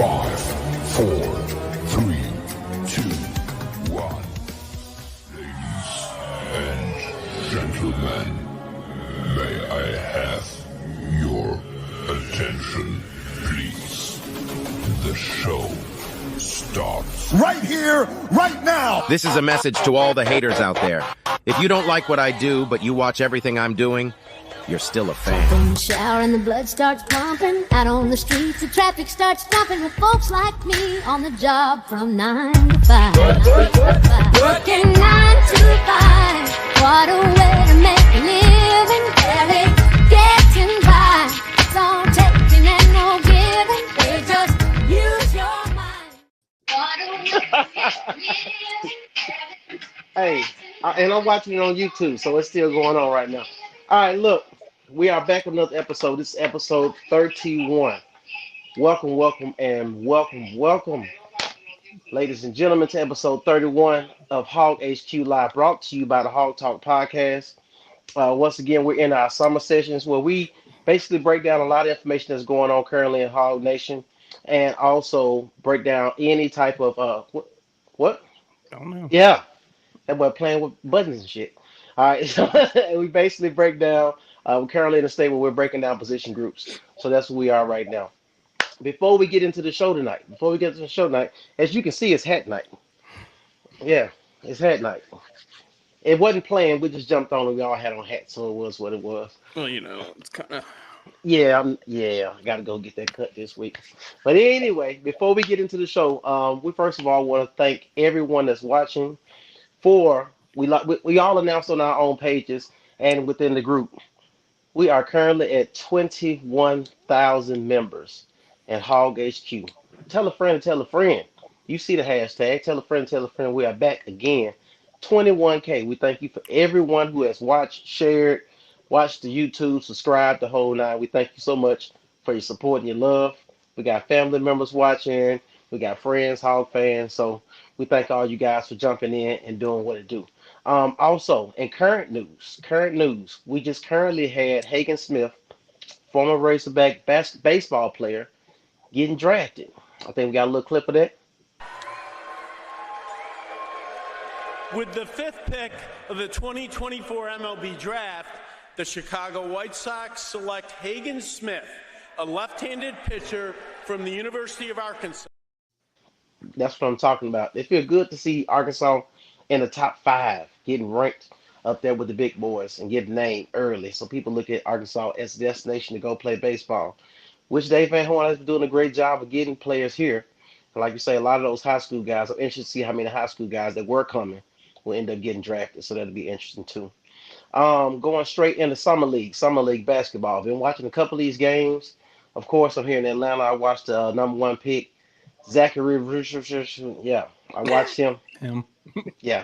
5, 4, 3, 2, 1. Ladies and gentlemen, may I have your attention, please? The show starts right here, right now. This is a message to all the haters out there. If you don't like what I do, but you watch everything I'm doing, you're still a fan. In the shower and the blood starts pumping. Out on the streets, the traffic starts jumping with folks like me on the job from 9 to 5. Working 9 to 5. What a way to make a living. Barely getting by. It's all taking and no giving. They just use your mind. What a way to make a living. Hey, and I'm watching it on YouTube, so it's still going on right now. All right, look, we are back with another episode. This is episode 31. Welcome, welcome, ladies and gentlemen, to episode 31 of Hog HQ Live, brought to you by the Hog Talk Podcast. Once again, we're in our summer sessions where we basically break down a lot of information that's going on currently in Hog Nation, and also break down any type of what? I don't know. Yeah. That boy playing with buttons and shit. All right, so we basically break down. We're currently in a state where we're breaking down position groups. So that's where we are right now. Before we get into the show tonight, as you can see, it's hat night. Yeah, it's hat night. It wasn't planned. We just jumped on and we all had on hats, so it was what it was. Well, you know, it's kind of... Yeah, I got to go get that cut this week. But anyway, before we get into the show, we first of all want to thank everyone that's watching. We all announced on our own pages and within the group. We are currently at 21,000 members at Hog HQ. Tell a friend, tell a friend. You see the hashtag. Tell a friend, tell a friend. We are back again. 21K. We thank you for everyone who has watched, shared, watched the YouTube, subscribed, the whole nine. We thank you so much for your support and your love. We got family members watching. We got friends, Hog fans. So we thank all you guys for jumping in and doing what it do. Also, in current news, we just currently had Hagen Smith, former Razorback baseball player, getting drafted. I think we got a little clip of that. With the 5th pick of the 2024 MLB Draft, the Chicago White Sox select Hagen Smith, a left-handed pitcher from the University of Arkansas. That's what I'm talking about. It feels good to see Arkansas in the top 5, getting ranked up there with the big boys and getting named early. So people look at Arkansas as a destination to go play baseball, which Dave Van Horn has been doing a great job of getting players here. And like you say, a lot of those high school guys, I'm interested to see how many high school guys that were coming will end up getting drafted. So that'll be interesting too. Going straight into Summer League basketball. Been watching a couple of these games. Of course, I'm here in Atlanta. I watched the number 1 pick, Zachary. Yeah, I watched him. Yeah.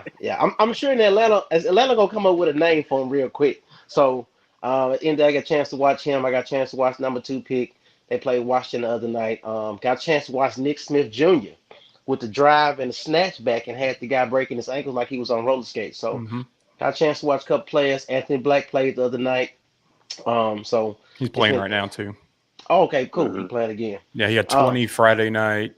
I'm sure in Atlanta gonna come up with a name for him real quick. So at the end, I got a chance to watch him. I got a chance to watch number 2 pick. They played Washington the other night. Got a chance to watch Nick Smith Jr. with the drive and the snatch back and had the guy breaking his ankles like he was on roller skates. So got a chance to watch a couple players. Anthony Black played the other night. So he's playing right now too. Oh, okay, cool. He's playing again. Yeah, he had 20 Friday night.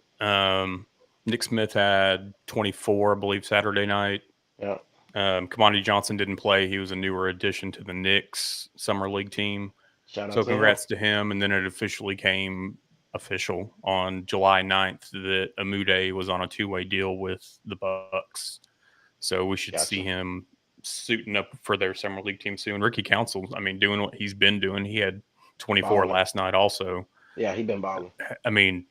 Nick Smith had 24, I believe, Saturday night. Yeah. Kamani Johnson didn't play. He was a newer addition to the Knicks Summer League team. So congrats to him. And then it officially came official on July 9th that Amude was on a 2-way deal with the Bucks. So we should see him suiting up for their Summer League team soon. Ricky Council, I mean, doing what he's been doing. He had 24 last night also. Yeah, he's been balling. I mean,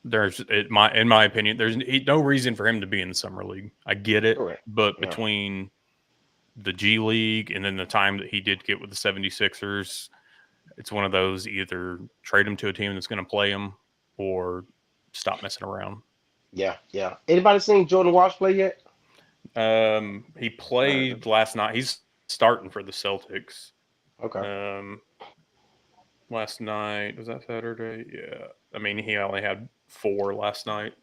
in my opinion, there's no reason for him to be in the Summer League. I get it. Correct. But between the G League and then the time that he did get with the 76ers, it's one of those, either trade him to a team that's going to play him or stop messing around. Yeah. Anybody seen Jordan Walsh play yet? He played last night. He's starting for the Celtics. Okay. Last night, was that Saturday? Yeah. I mean, he only had 4 last night.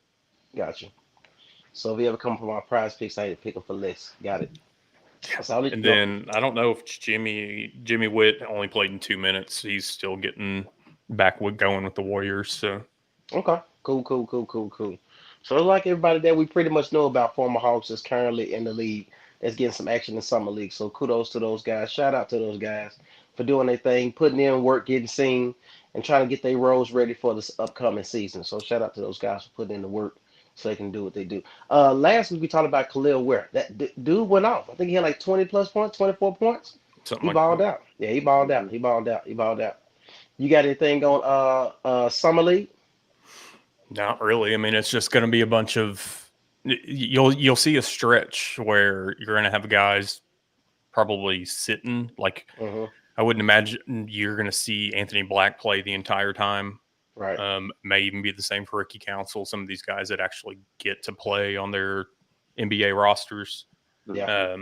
Gotcha. So if you ever come from our prize picks, I need to pick him for less. Got it. And then I don't know if Jimmy Witt only played in 2 minutes. He's still getting back going with the Warriors. So okay. Cool. So like everybody that we pretty much know about former Hawks is currently in the league that's getting some action in summer league. So kudos to those guys. Shout out to those guys for doing their thing, putting in work, getting seen, and trying to get their roles ready for this upcoming season. So shout out to those guys for putting in the work so they can do what they do. Last week we talked about Khalil Ware. That dude went off. I think he had like 20 plus points, 24 points. Something He like balled that. out. Yeah, he balled out. He balled out. He balled out. You got anything on summer league? Not really. I mean, it's just going to be a bunch of you'll see a stretch where you're going to have guys probably sitting. Like Mm-hmm. I wouldn't imagine you're going to see Anthony Black play the entire time. Right. May even be the same for Ricky Council. Some of these guys that actually get to play on their NBA rosters. Yeah.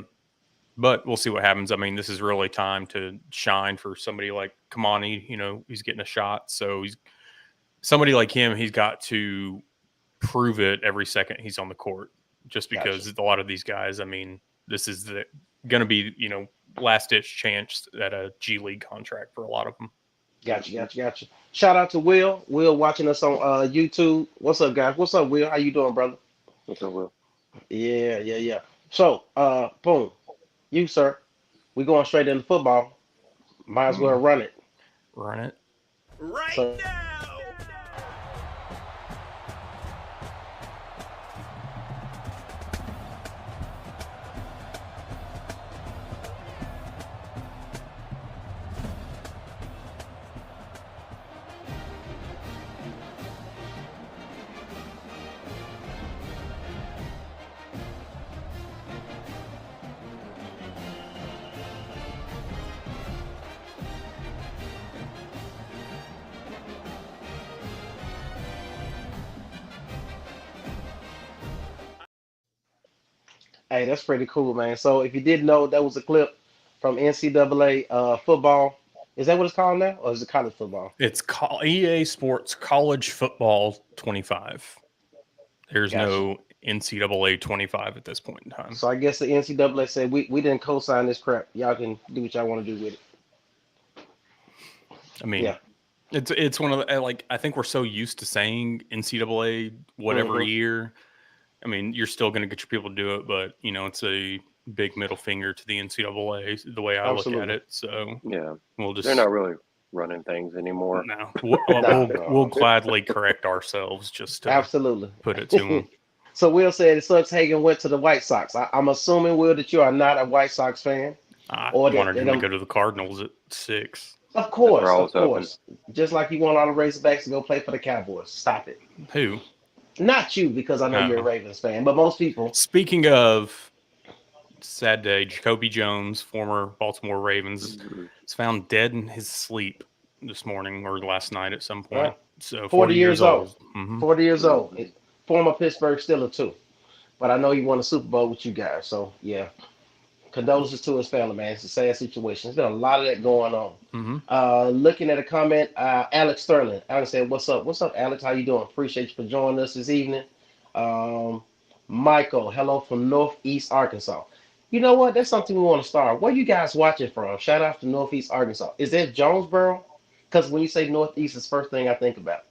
But we'll see what happens. I mean, this is really time to shine for somebody like Kamani. You know, he's getting a shot. So he's somebody like him. He's got to prove it every second he's on the court. Just because a lot of these guys, I mean, this is going to be, last ditch chance at a G League contract for a lot of them. Gotcha. Shout out to Will. Will watching us on YouTube. What's up, guys? What's up, Will? How you doing, brother? What's up, Will? Yeah. So, boom. You, sir. We going straight into football. Might as well run it. Run it. Right So, now. hey, that's pretty cool, man. So, if you didn't know, that was a clip from NCAA football. Is that what it's called now, or is it college football? It's EA Sports College Football 25. There's no NCAA 25 at this point in time. So I guess the NCAA said we didn't co-sign this crap. Y'all can do what y'all want to do with it. I mean, it's one of the, I think we're so used to saying NCAA whatever year. I mean, you're still going to get your people to do it, but it's a big middle finger to the NCAA the way I look at it. So yeah, they're not really running things anymore. No, we'll gladly correct ourselves just to put it to them. So Will said Suggs Hagen went to the White Sox. I'm assuming, Will, that you are not a White Sox fan. I wanted him to go to the Cardinals at 6. Of course. Just like you want all the Razorbacks to go play for the Cowboys. Stop it. Who? Not you, because I know you're a Ravens fan, but most people. Speaking of sad day, Jacoby Jones, former Baltimore Ravens, was found dead in his sleep this morning or last night at some point. So 40 years old. Mm-hmm. 40 years old. Former Pittsburgh Steeler too. But I know he won a Super Bowl with you guys. So yeah. Condolences to his family, man. It's a sad situation. There's been a lot of that going on. Mm-hmm. Looking at a comment, Alex Sterling. Alex said, "What's up? What's up, Alex? How you doing? Appreciate you for joining us this evening." Michael, hello from Northeast Arkansas. You know what? That's something we want to start. Where you guys watching from? Shout out to Northeast Arkansas. Is that Jonesboro? Because when you say Northeast, it's the first thing I think about.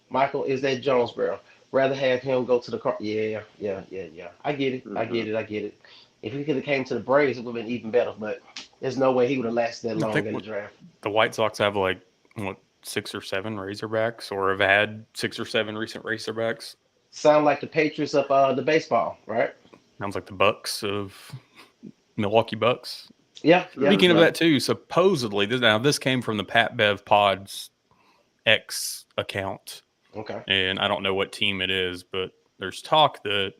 Michael, is that Jonesboro? Rather have him go to the car. Yeah. I get it. I get it. If he could have came to the Braves, it would have been even better. But there's no way he would have lasted that long in the draft. The White Sox have 6 or 7 Razorbacks, or have had 6 or 7 recent Razorbacks. Sound like the Patriots of the baseball, right? Sounds like the Bucks of Milwaukee Bucks. Yeah. Speaking of that too, supposedly this came from the Pat Bev Pod's X account. Okay. And I don't know what team it is, but there's talk that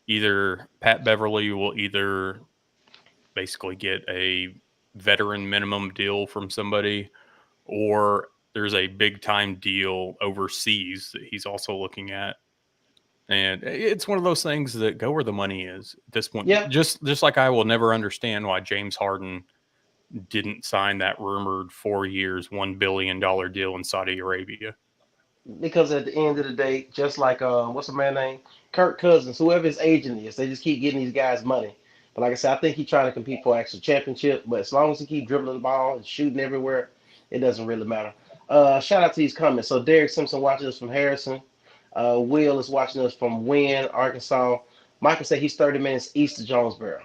either Pat Beverly will either basically get a veteran minimum deal from somebody, or there's a big time deal overseas that he's also looking at. And it's one of those things that go where the money is at this point. Yeah. Just like I will never understand why James Harden didn't sign that rumored 4 years, $1 billion deal in Saudi Arabia. Because at the end of the day, just like what's the man's name? Kirk Cousins, whoever his agent is, they just keep getting these guys money. But like I said, I think he's trying to compete for an actual championship. But as long as he keep dribbling the ball and shooting everywhere, it doesn't really matter. Shout out to these comments. So Derek Simpson watches us from Harrison. Will is watching us from Wynn, Arkansas. Michael said he's 30 minutes east of Jonesboro.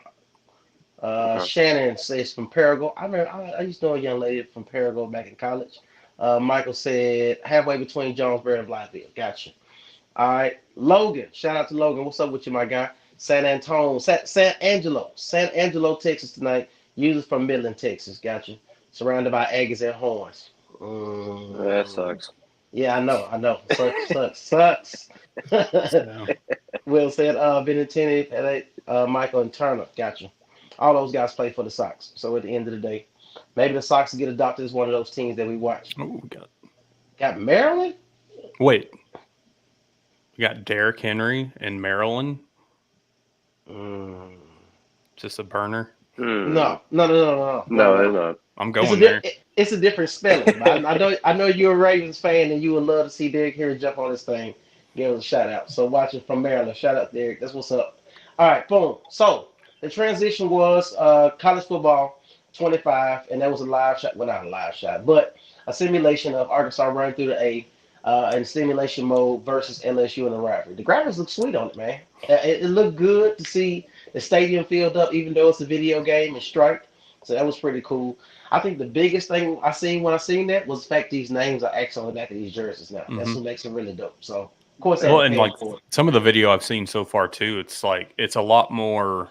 Okay. Shannon says from Parago. I remember I used to know a young lady from Parago back in college. Michael said halfway between Jonesboro and Blytheville. Gotcha. All right, Logan. Shout out to Logan. What's up with you, my guy? San Angelo, Texas tonight. Users from Midland, Texas. Gotcha. Surrounded by Aggies and Horns. That Mm, sucks. yeah, I know. Sucks. So, Will said, Benintendi, Michael, and Turner. Gotcha. All those guys play for the Sox. So at the end of the day, maybe the Sox get adopted as one of those teams that we watch. oh, we got Got Maryland? wait. We got Derrick Henry in Maryland. Mm. Just a burner. No, no, no, no, no, no, No, no. it's not. I'm It's a going there. it's a different spelling. But I know you're a Ravens fan and you would love to see Derrick Henry jump on this thing. Give us a shout out. So watching from Maryland. Shout out Derrick. That's what's up. All right, boom. So the transition was college football 25, and that was a live shot. Well, not a live shot, but a simulation of Arkansas running through the A in simulation mode versus LSU in the rivalry. The graphics look sweet on it, man. It looked good to see the stadium filled up, even though it's a video game and striped. So that was pretty cool. I think the biggest thing I seen when I seen that was the fact these names are actually on the back of these jerseys now. That's Hmm. what makes it really dope. So of course they had Well, to and pay them like for it. some of the video I've seen so far too, it's like it's a lot more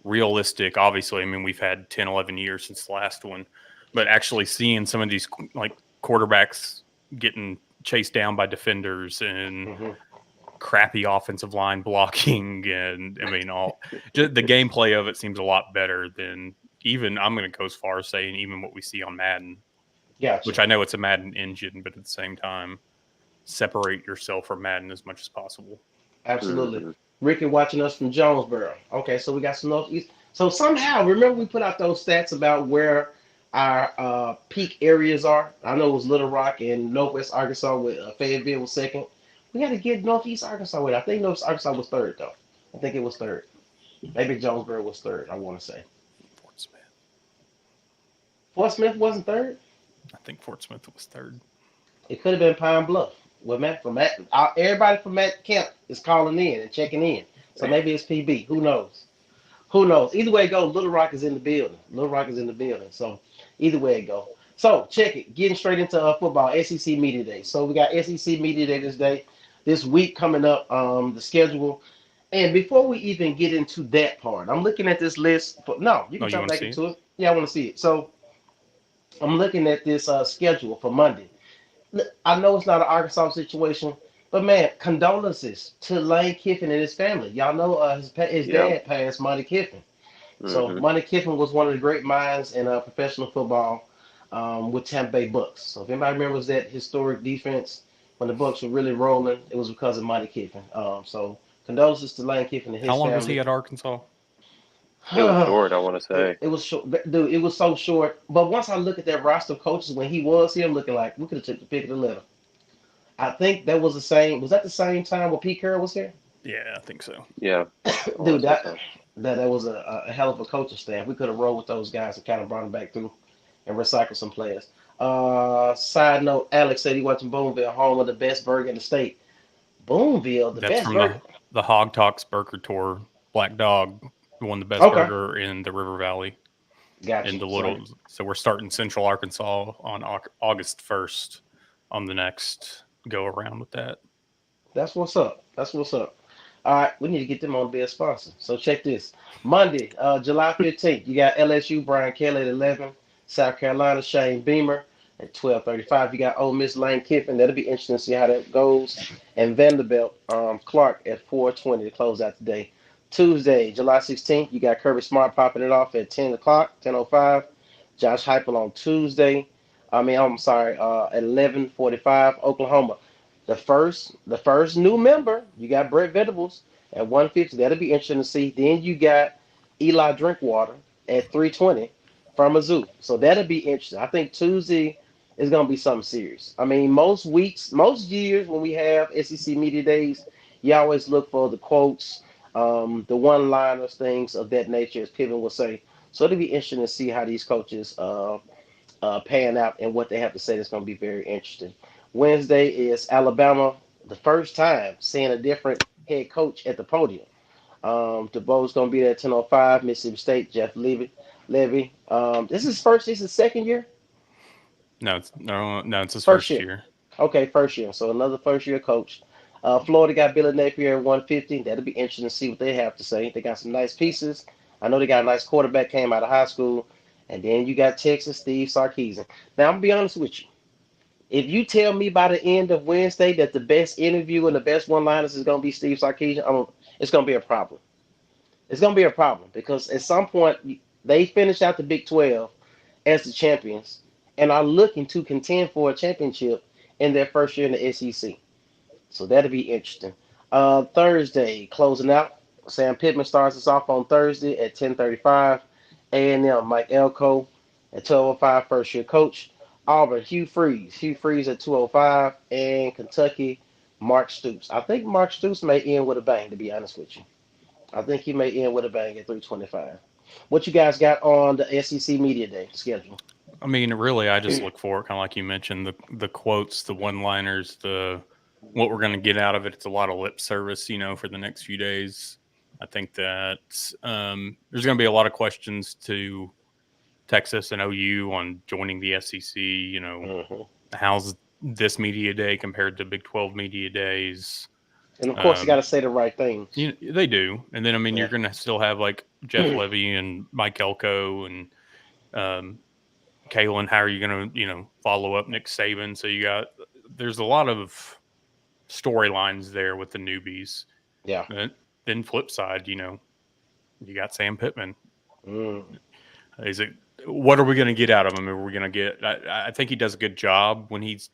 realistic. Obviously, I mean we've had 10, 11 years since the last one, but actually seeing some of these like quarterbacks getting chased down by defenders and Hmm. crappy offensive line blocking, and I mean all just the gameplay of it seems a lot better than even I'm going to go as far as saying even what we see on Madden, Gotcha. which I know it's a Madden engine, but at the same time, separate yourself from Madden as much as possible. Absolutely. Hmm. Ricky watching us from Jonesboro. Okay, so we got some Northeast. So somehow, remember we put out those stats about where our peak areas are? I know it was Little Rock and Northwest Arkansas with Fayetteville was second. We got to get Northeast Arkansas with it. I think Northwest Arkansas was third, though. I think it was third. Maybe Jonesboro was third, I want to say. Fort Smith. Fort Smith wasn't third. I think Fort Smith was third. It could have been Pine Bluff. Well, Matt from Matt, everybody from Matt Kemp is calling in and checking in. So maybe it's PB. Who knows? Who knows? Either way it goes, Little Rock is in the building. Little Rock is in the building. So either way it go. So check it. Getting straight into football, SEC Media Day. So we got SEC Media Day this week coming up. The schedule. And before we even get into that part, I'm looking at this list. No, you Oh, can you jump want to back see it? into it. Yeah, I want to see it. So I'm looking at this schedule for Monday. I know it's not an Arkansas situation, but man, condolences to Lane Kiffin and his family. Y'all know his Yeah. dad passed, Monty Kiffin. So Hmm. Monty Kiffin was one of the great minds in professional football with Tampa Bay Bucks. So if anybody remembers that historic defense when the Bucks were really rolling, it was because of Monty Kiffin. So condolences to Lane Kiffin and How his long was he family. at Arkansas? It was short, I want to say. It was short, dude. It was so short. But once I look at that roster of coaches when he was here, I'm looking like we could have took the pick of the litter. I think that was the same. Was that the same time when Pete Carroll was here? Yeah, I think so. Yeah, I want Dude, to say that so. that was a hell of a coaching staff. We could have rolled with those guys and kind of brought them back through and recycled some players. Side note, Alex said he watching Boonville, home of the best burger in the state. Boonville, the That's best from burger. the Hog Talks Burger Tour. Black Dog won the best Okay, burger in the River Valley in gotcha. the So Little. So we're starting Central Arkansas on August 1st on the next go around with that. that's what's up. That's what's up. All right, we need to get them on to be a sponsor. So check this. Monday, July 15th, you got LSU, Brian Kelly at 11, South Carolina, Shane Beamer at 12:35. You got Ole Miss Lane Kiffin. That'll be interesting to see how that goes. And Vanderbilt, Clark at 4:20 to close out the day. Tuesday, July 16th, you got Kirby Smart popping it off at 10 o'clock, 10:05. Josh Heupel on Tuesday. I'm sorry, at 11:45, Oklahoma. The first new member, you got Brett Venables at 150. That'll be interesting to see. Then you got Eli Drinkwater at 320 from Mizzou. So that'll be interesting. I think Tuesday is gonna be something serious. I mean, most weeks, most years when we have SEC media days, you always look for the quotes, the one-liners, things of that nature, as Piven will say. So it'll be interesting to see how these coaches pan out and what they have to say. That's going to be very interesting. Wednesday is Alabama, the first time seeing a different head coach at the podium. DeBoe's going to be there at 10:05. Mississippi State, Jeff Levy. This is first. This is second year. No, it's his First first year. year. Okay, first year. So another first year coach. Florida got Billy Napier at 150. That'll be interesting to see what they have to say. They got some nice pieces. I know they got a nice quarterback, came out of high school. And then you got Texas, Steve Sarkisian. Now, I'm going to be honest with you. If you tell me by the end of Wednesday that the best interview and the best one-liners is going to be Steve Sarkisian, it's going to be a problem. It's going to be a problem because at some point they finish out the Big 12 as the champions and are looking to contend for a championship in their first year in the SEC. So that'll be interesting. Thursday, closing out. Sam Pittman starts us off on Thursday at 10:35. A&M, Mike Elko at 12:05, first year coach. Auburn, Hugh Freeze. Hugh Freeze at 2:05. And Kentucky, Mark Stoops. I think Mark Stoops may end with a bang, to be honest with you. I think he may end with a bang at 3:25. What you guys got on the SEC Media Day schedule? I mean, really, I just look for it, kind of like you mentioned, the quotes, the one-liners, what we're going to get out of it. It's a lot of lip service, for the next few days. I think that there's going to be a lot of questions to Texas and OU on joining the SEC. How's this media day compared to Big 12 media days? And of course, you got to say the right things. They do. And then, you're going to still have like Jeff Levy and Mike Elko and Kalen. How are you going to, follow up Nick Saban? So there's a lot of storylines there with the newbies. Yeah. And then flip side, you got Sam Pittman. What are we going to get out of him? Are we going to get? I think he does a good job when he's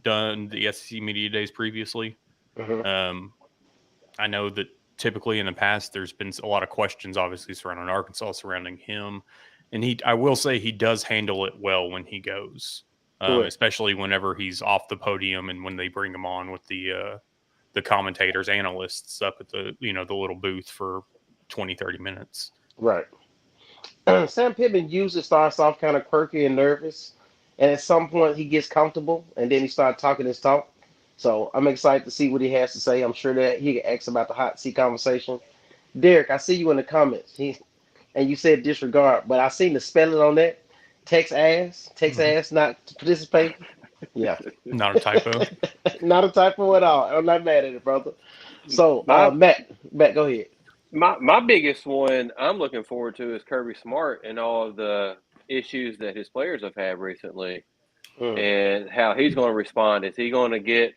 done the SEC media days previously. I know that typically in the past there's been a lot of questions, obviously surrounding Arkansas, surrounding him, and I will say he does handle it well when he goes, especially whenever he's off the podium and when they bring him on with the commentators, analysts up at the the little booth for 20-30 minutes. Right. Sam Pittman usually starts off kind of quirky and nervous, and at some point he gets comfortable, and then he starts talking his talk. So I'm excited to see what he has to say. I'm sure that he can ask about the hot seat conversation. Derek, I see you in the comments. And you said disregard, but I seen the spelling on that. Text ass not participating. Yeah. Not a typo. Not a typo at all. I'm not mad at it, brother. So Matt, go ahead. My biggest one I'm looking forward to is Kirby Smart and all of the issues that his players have had recently. And how he's going to respond. Is he going to get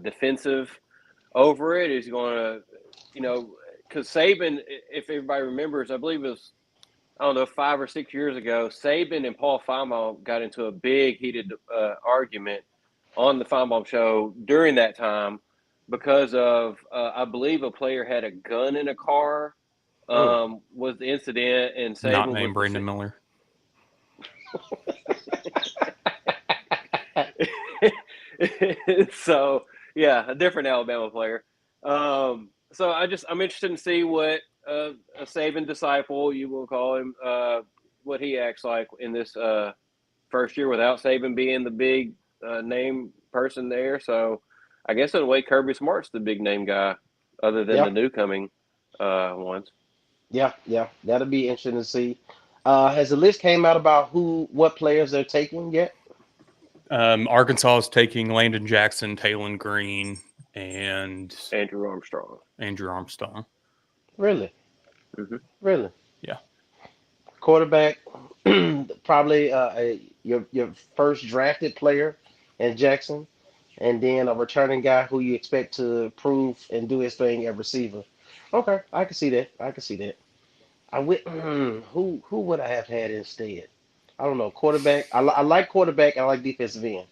defensive over it? Is he going to, because Saban, if everybody remembers, I believe it was, 5 or 6 years ago, Saban and Paul Feinbaum got into a big heated argument on the Feinbaum show during that time because of, I believe a player had a gun in a car, was the incident, and Saban not named Brandon Miller. So yeah, a different Alabama player. So I'm interested to see what a Saban disciple, you will call him, what he acts like in this first year without Saban being the big name person there. So I guess in a way, Kirby Smart's the big name guy, other than the new coming ones. Yeah, that'll be interesting to see. Has the list came out about what players they're taking yet? Arkansas is taking Landon Jackson, Taylon Green, and Andrew Armstrong. Really? Mm-hmm. Really? Yeah. Quarterback, probably your first drafted player in Jackson, and then a returning guy who you expect to prove and do his thing at receiver. Okay, I can see that. I would. Who would I have had instead? I don't know. Quarterback. I like quarterback. I like defensive end.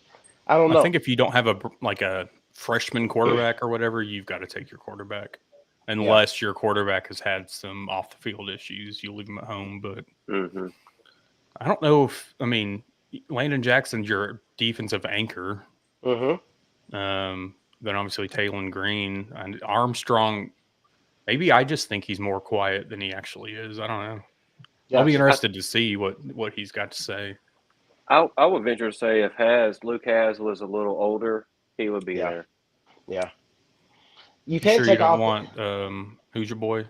I don't know. I think if you don't have a freshman quarterback or whatever, you've got to take your quarterback. Unless your quarterback has had some off the field issues, you leave him at home. But I don't know if Landon Jackson's your defensive anchor. Then obviously Taylon Green and Armstrong. Maybe I just think he's more quiet than he actually is. I don't know. I'll be interested to see what he's got to say. I would venture to say if Luke Has was a little older, he would be there. Yeah. You can't sure you take don't off. want who's your boy?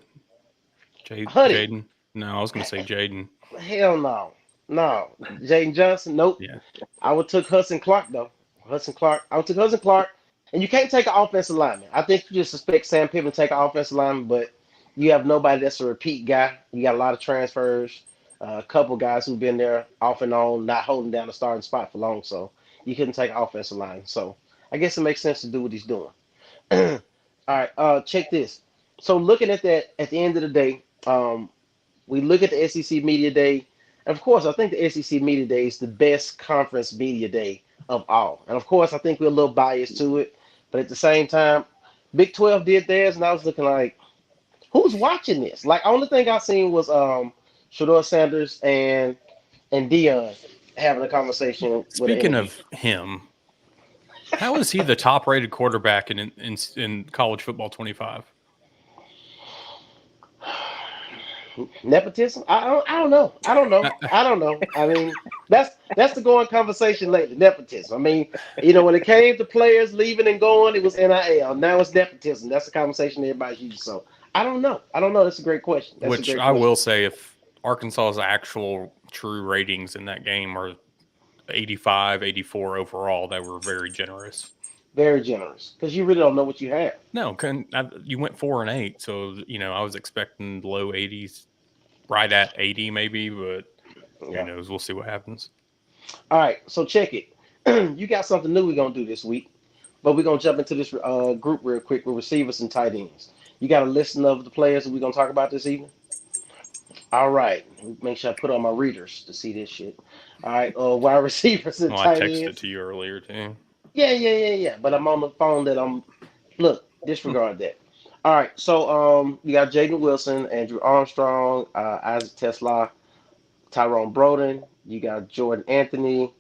Huddy. Jaden? No, I was going to say Jaden. Hell no. No. Jaden Johnson, nope. Yeah. I would took Hudson Clark though. Hudson Clark. I would took Hudson Clark. And you can't take an offensive lineman. I think you just expect Sam Pittman to take an offensive lineman, but you have nobody that's a repeat guy. You got a lot of transfers, a couple guys who've been there off and on, not holding down the starting spot for long. So you couldn't take an offensive line. So I guess it makes sense to do what he's doing. All right, check this. So looking at that, at the end of the day, we look at the SEC Media Day. And of course, I think the SEC Media Day is the best conference media day of all. And of course, I think we're a little biased to it. But at the same time, Big 12 did theirs, and I was looking like, who's watching this? Like, only thing I seen was Shador Sanders and Dion having a conversation with an Speaking interview. of him, how is he the top-rated quarterback in college football 25? Nepotism? I don't know. I don't know. I mean, that's the going conversation lately. Nepotism. I mean, when it came to players leaving and going, it was NIL. Now it's nepotism. That's the conversation everybody's using. So I don't know. That's a great question. Which I will say, if Arkansas's actual true ratings in that game are 85, 84 overall, they were very generous. Very generous, because you really don't know what you have. No, you went 4-8, so I was expecting low 80s, right at 80 maybe, but who knows? We'll see what happens. All right, so check it. You got something new we're gonna do this week, but we're gonna jump into this group real quick with receivers and tight ends. You got a list of the players that we're gonna talk about this evening. All right, make sure I put on my readers to see this shit. All right, wide receivers and tight ends. I texted it to you earlier too. Yeah. But I'm on the phone look, disregard that. All right, so you got Jaden Wilson, Andrew Armstrong, Isaac Tesla, Tyrone Broden. You got Jordan Anthony,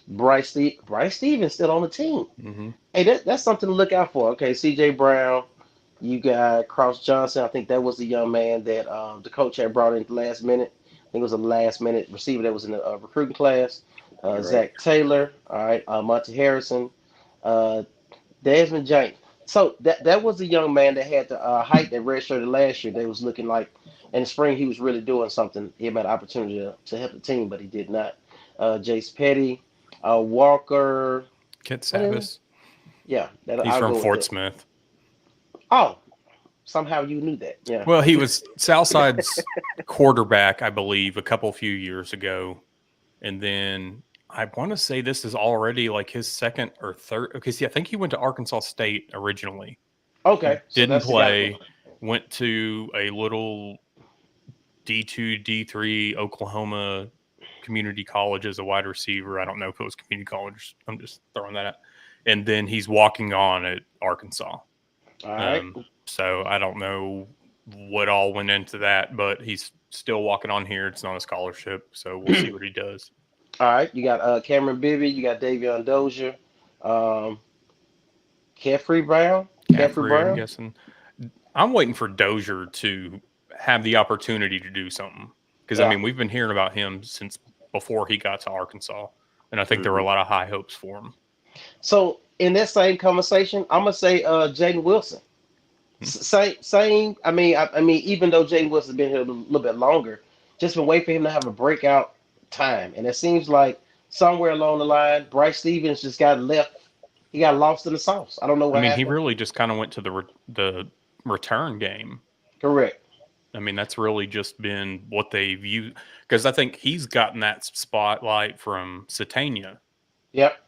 Bryce Stevens still on the team. Mm-hmm. Hey, that's something to look out for. Okay, C.J. Brown. You got Cross Johnson. I think that was the young man that the coach had brought in last minute. I think it was a last minute receiver that was in the recruiting class. Zach Taylor, all right, Monte Harrison, Desmond James. So that was a young man that had the height that redshirted last year. They was looking like in the spring he was really doing something. He had an opportunity to help the team, but he did not. Jace Petty, Walker. Kit Savis. Yeah. He's from Fort Smith. Oh, somehow you knew that. Yeah. Well, he was Southside's quarterback, I believe, a few years ago. And then I want to say this is already like his second or third. Okay, see, I think he went to Arkansas State originally. Okay. Didn't play. Went to a little D2, D3 Oklahoma community college as a wide receiver. I don't know if it was community college. I'm just throwing that out. And then he's walking on at Arkansas. All right. So I don't know what all went into that, but he's still walking on here. It's not a scholarship, so we'll see what he does. All right, you got Cameron Bibby, you got Davion Dozier, Caffrey Brown. I'm guessing. I'm waiting for Dozier to have the opportunity to do something because I mean we've been hearing about him since before he got to Arkansas, and I think there were a lot of high hopes for him. So in that same conversation, I'm gonna say Jaden Wilson. Same. I mean, even though Jaden Wilson's been here a little bit longer, just been waiting for him to have a breakout time, and it seems like somewhere along the line, Bryce Stevens just got left. He got lost in the sauce. I don't know what happened. He really just kind of went to the return game. Correct. I mean, that's really just been what they've used because I think he's gotten that spotlight from Satania. Yep.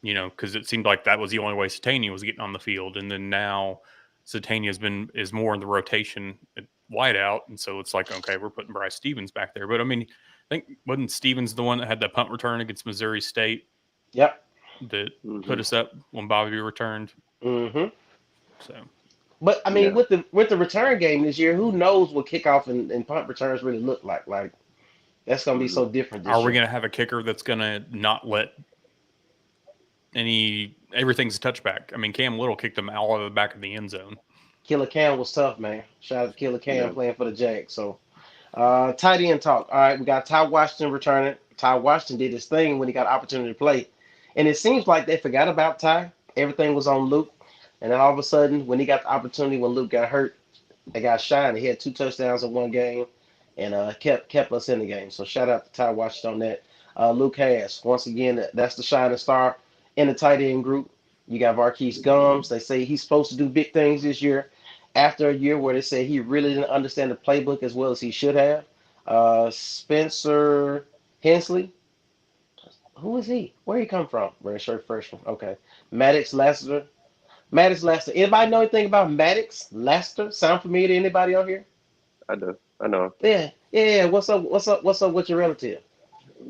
Because it seemed like that was the only way Satania was getting on the field, and then now Satania is more in the rotation at wideout, and so it's like, okay, we're putting Bryce Stevens back there. But I mean, I think wasn't Stevens the one that had that punt return against Missouri State? Yep. That put us up when Bobby returned. Mm-hmm. So, but I mean, with the return game this year, who knows what kickoff and punt returns really look like? Like that's going to be so different. Are we going to have a kicker that's going to not let everything's a touchback? I mean, Cam Little kicked him out of the back of the end zone. Killer Cam was tough, man. Shout out to Killer Cam playing for the Jags. So, tight end talk. All right, we got Ty Washington returning. Ty Washington did his thing when he got an opportunity to play. And it seems like they forgot about Ty. Everything was on Luke. And then all of a sudden, when he got the opportunity, when Luke got hurt, they got shined. He had 2 touchdowns in one game, and kept us in the game. So shout out to Ty Washington on that. Luke Harris, once again, that's the shining star in the tight end group. You got Marquise Gums. They say he's supposed to do big things this year. After a year where they say he really didn't understand the playbook as well as he should have. Spencer Hensley, who is he? Where he come from? Redshirt freshman. Okay. Maddox Lassiter. Maddox Lassiter. Anybody know anything about Maddox Lassiter? Sound familiar to anybody out here? I do. I know. Yeah. Yeah. What's up? What's up? What's up with your relative?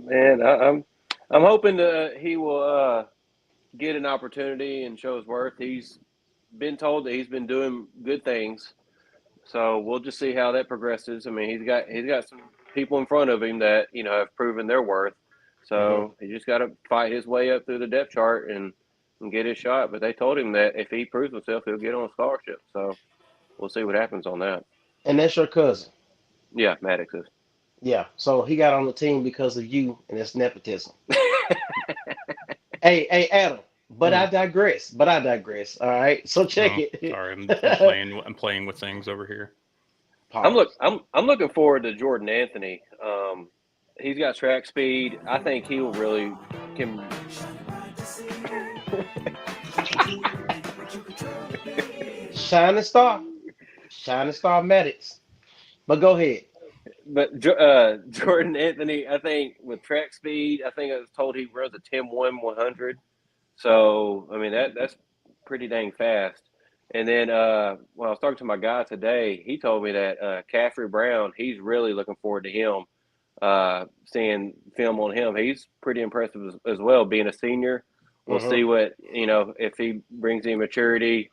Man, I'm hoping he will get an opportunity and show his worth. He's been told that he's been doing good things, so we'll just see how that progresses. I mean, he's got some people in front of him that have proven their worth. So he just got to fight his way up through the depth chart and get his shot. But they told him that if he proves himself, he'll get on a scholarship. So we'll see what happens on that. And that's your cousin. Yeah, Maddox is. Yeah. So he got on the team because of you, and it's nepotism. Hey, Adam. But I digress. All right. So check it. Sorry, I'm playing with things over here. Pause. I'm looking forward to Jordan Anthony. He's got track speed. I think he will really can. Shining star Maddox. But go ahead. But Jordan Anthony, I think with track speed, I think I was told he runs a 10-1-100. So I mean that's pretty dang fast. And then when I was talking to my guy today, he told me that Caffrey Brown, he's really looking forward to him. Seeing film on him, he's pretty impressive as well. Being a senior, we'll see what if he brings any maturity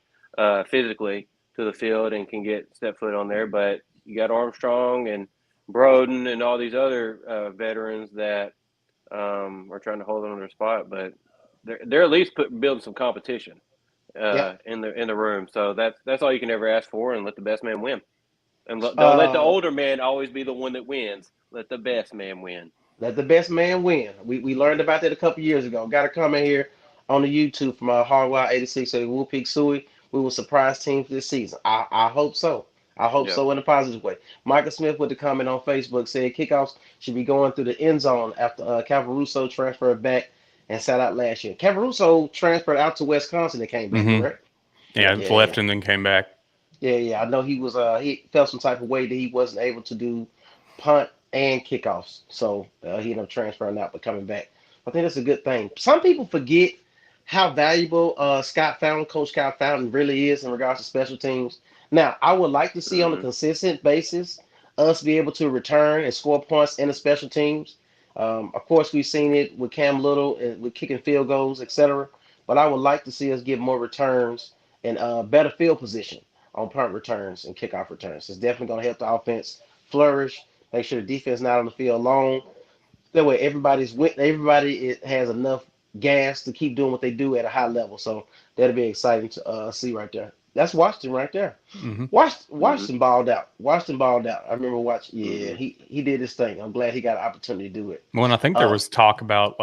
physically to the field and can step foot on there. But you got Armstrong and Broden and all these other veterans that are trying to hold on to their spot, but they're at least building some competition in the room. So that's all you can ever ask for, and let the best man win. And don't let the older man always be the one that wins. Let the best man win. Let the best man win. We learned about that a couple years ago. Got a comment here on the YouTube from Hardwired 86 at Wool Peak Suey. We will surprise teams this season. I hope so. I hope so in a positive way. Michael Smith with the comment on Facebook said kickoffs should be going through the end zone after Cavaruso transferred back and sat out last year. Cavaruso transferred out to Wisconsin and came back, correct? Yeah, left and then came back. Yeah. I know he was he felt some type of way that he wasn't able to do punt and kickoffs. So he ended up transferring out but coming back. I think that's a good thing. Some people forget how valuable Coach Scott Fountain really is in regards to special teams. Now, I would like to see on a consistent basis us be able to return and score points in the special teams. Of course, we've seen it with Cam Little and with kicking field goals, etc. But I would like to see us get more returns and better field position on punt returns and kickoff returns. It's definitely going to help the offense flourish. Make sure the defense is not on the field long. That way, everybody has enough gas to keep doing what they do at a high level. So that'll be exciting to see right there. That's Washington right there. Washington balled out. I remember watching. Yeah, he did his thing. I'm glad he got an opportunity to do it. Well, and I think there was talk about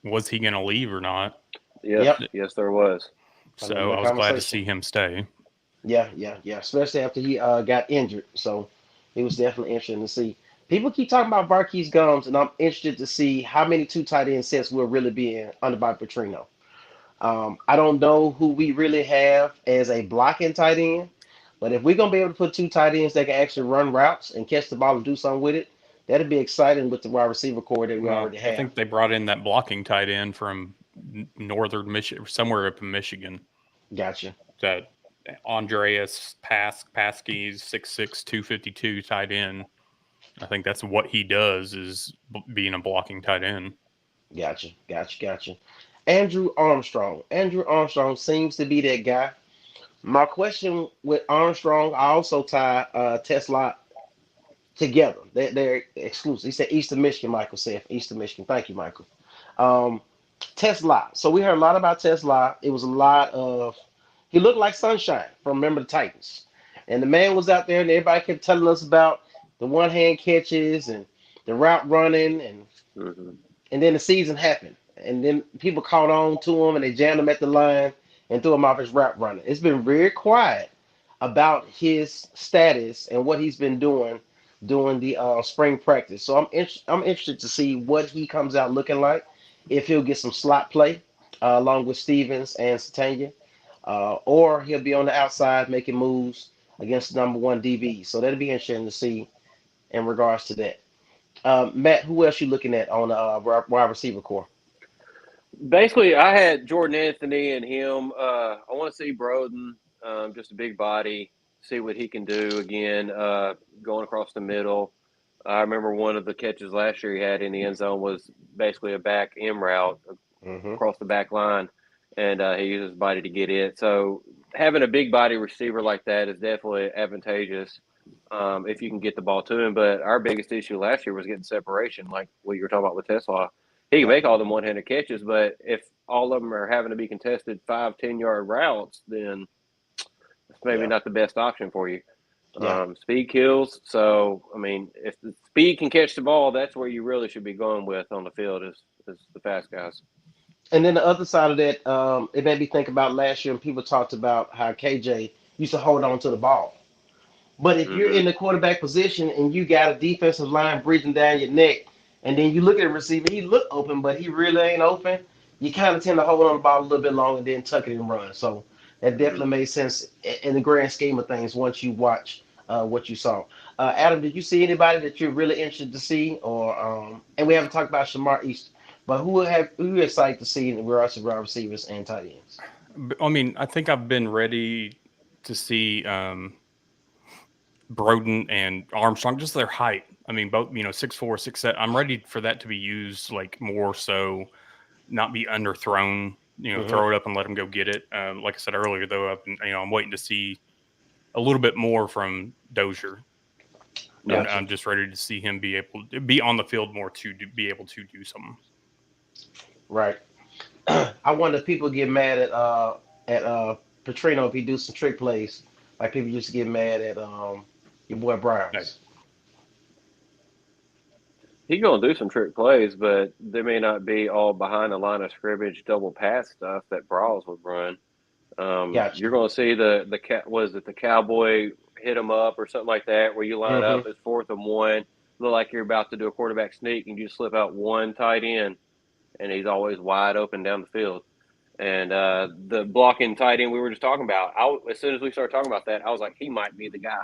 was he going to leave or not? Yes, there was. So I was glad to see him stay. Yeah. Especially after he got injured. So it was definitely interesting to see. People keep talking about Marquise Gums, and I'm interested to see how many 2 tight end sets will really be in under by Petrino. I don't know who we really have as a blocking tight end, but if we're going to be able to put 2 tight ends that can actually run routes and catch the ball and do something with it, that'd be exciting with the wide receiver core that we already have. I think they brought in that blocking tight end from northern Michigan, somewhere up in Michigan. Gotcha. That Andreas Paskey's 6'6", 252 tight end. I think that's what he does, is being a blocking tight end. Gotcha. Andrew Armstrong seems to be that guy. My question with Armstrong, I also tie Tesla together. They're exclusive. He said Eastern Michigan, Michael said. Eastern Michigan. Thank you, Michael. Tesla. So we heard a lot about Tesla. It was a lot of, he looked like Sunshine from Remember the Titans. And the man was out there and everybody kept telling us about the one-hand catches and the route running, and then the season happened. And then people caught on to him and they jammed him at the line, and threw him off his route running. It's been very quiet about his status and what he's been doing during the spring practice. So I'm interested to see what he comes out looking like. If he'll get some slot play along with Stevens and Satania, or he'll be on the outside making moves against the number one DB. So that'll be interesting to see in regards to that. Matt, who else you looking at on the wide receiver core? Basically, I had Jordan Anthony and him. I want to see Broden, just a big body, see what he can do again, going across the middle. I remember one of the catches last year he had in the end zone was basically a back M route across the back line, and he used his body to get it. So having a big body receiver like that is definitely advantageous if you can get the ball to him. But our biggest issue last year was getting separation, like what you were talking about with Tesla. He can make all them one-handed catches, but if all of them are having to be contested 5-10 yard routes, then it's maybe not the best option for you. Speed kills. So, I mean, if the speed can catch the ball, that's where you really should be going with on the field is the fast guys. And then the other side of that, it made me think about last year when people talked about how KJ used to hold on to the ball. But if you're in the quarterback position and you got a defensive line breathing down your neck, and then you look at the receiver, he look open, but he really ain't open, you kind of tend to hold on the ball a little bit longer and then tuck it and run. So that definitely made sense in the grand scheme of things once you watch what you saw. Adam, did you see anybody that you're really interested to see? Or and we haven't talked about Shamar East, but who you excited to see in the wide receivers and tight ends? I mean, I think I've been ready to see Broden and Armstrong, just their height. I mean, both 6'4", 6'7". I'm ready for that to be used like more so, not be underthrown. Throw it up and let them go get it. Like I said earlier, though, I'm waiting to see a little bit more from Dozier. Gotcha. I'm just ready to see him be able to be on the field more to be able to do something. Right. I wonder if people get mad at Petrino if he do some trick plays, like people used to get mad at your boy Browns. Nice. He's going to do some trick plays, but they may not be all behind the line of scrimmage double pass stuff that Brawls would run. Gotcha. You're going to see the Cowboy hit him up or something like that, where you line up as 4th and 1, look like you're about to do a quarterback sneak, and you slip out one tight end, and he's always wide open down the field. And the blocking tight end we were just talking about, as soon as we started talking about that, I was like, he might be the guy.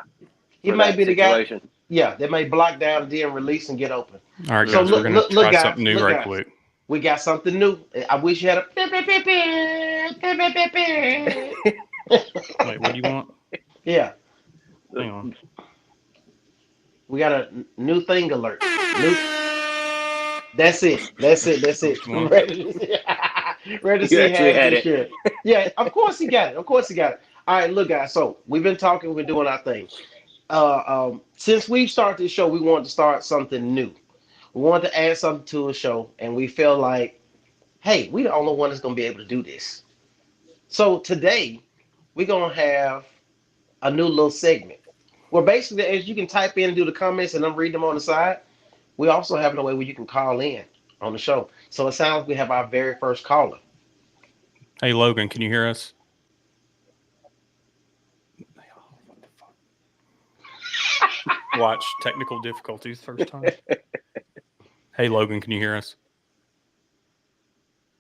He might be the guy. Yeah, they may block down and then release and get open. All right, so guys, we're going to try something new right quick. We got something new. I wish you had a. Wait, what do you want? Yeah. Hang on. We got a new thing alert. That's it. Ready to see it. Yeah, of course he got it. All right, look, guys. So we've been talking. We're doing our thing. Since we started this show, we wanted to start something new. We wanted to add something to the show, and we feel like, hey, we the only one that's going to be able to do this. So today, we're going to have a new little segment where basically, as you can type in and do the comments, and I'm reading them on the side, we also have a way where you can call in on the show. So it sounds like we have our very first caller. Hey, Logan, can you hear us? Watch technical difficulties first time. Hey, Logan, can you hear us?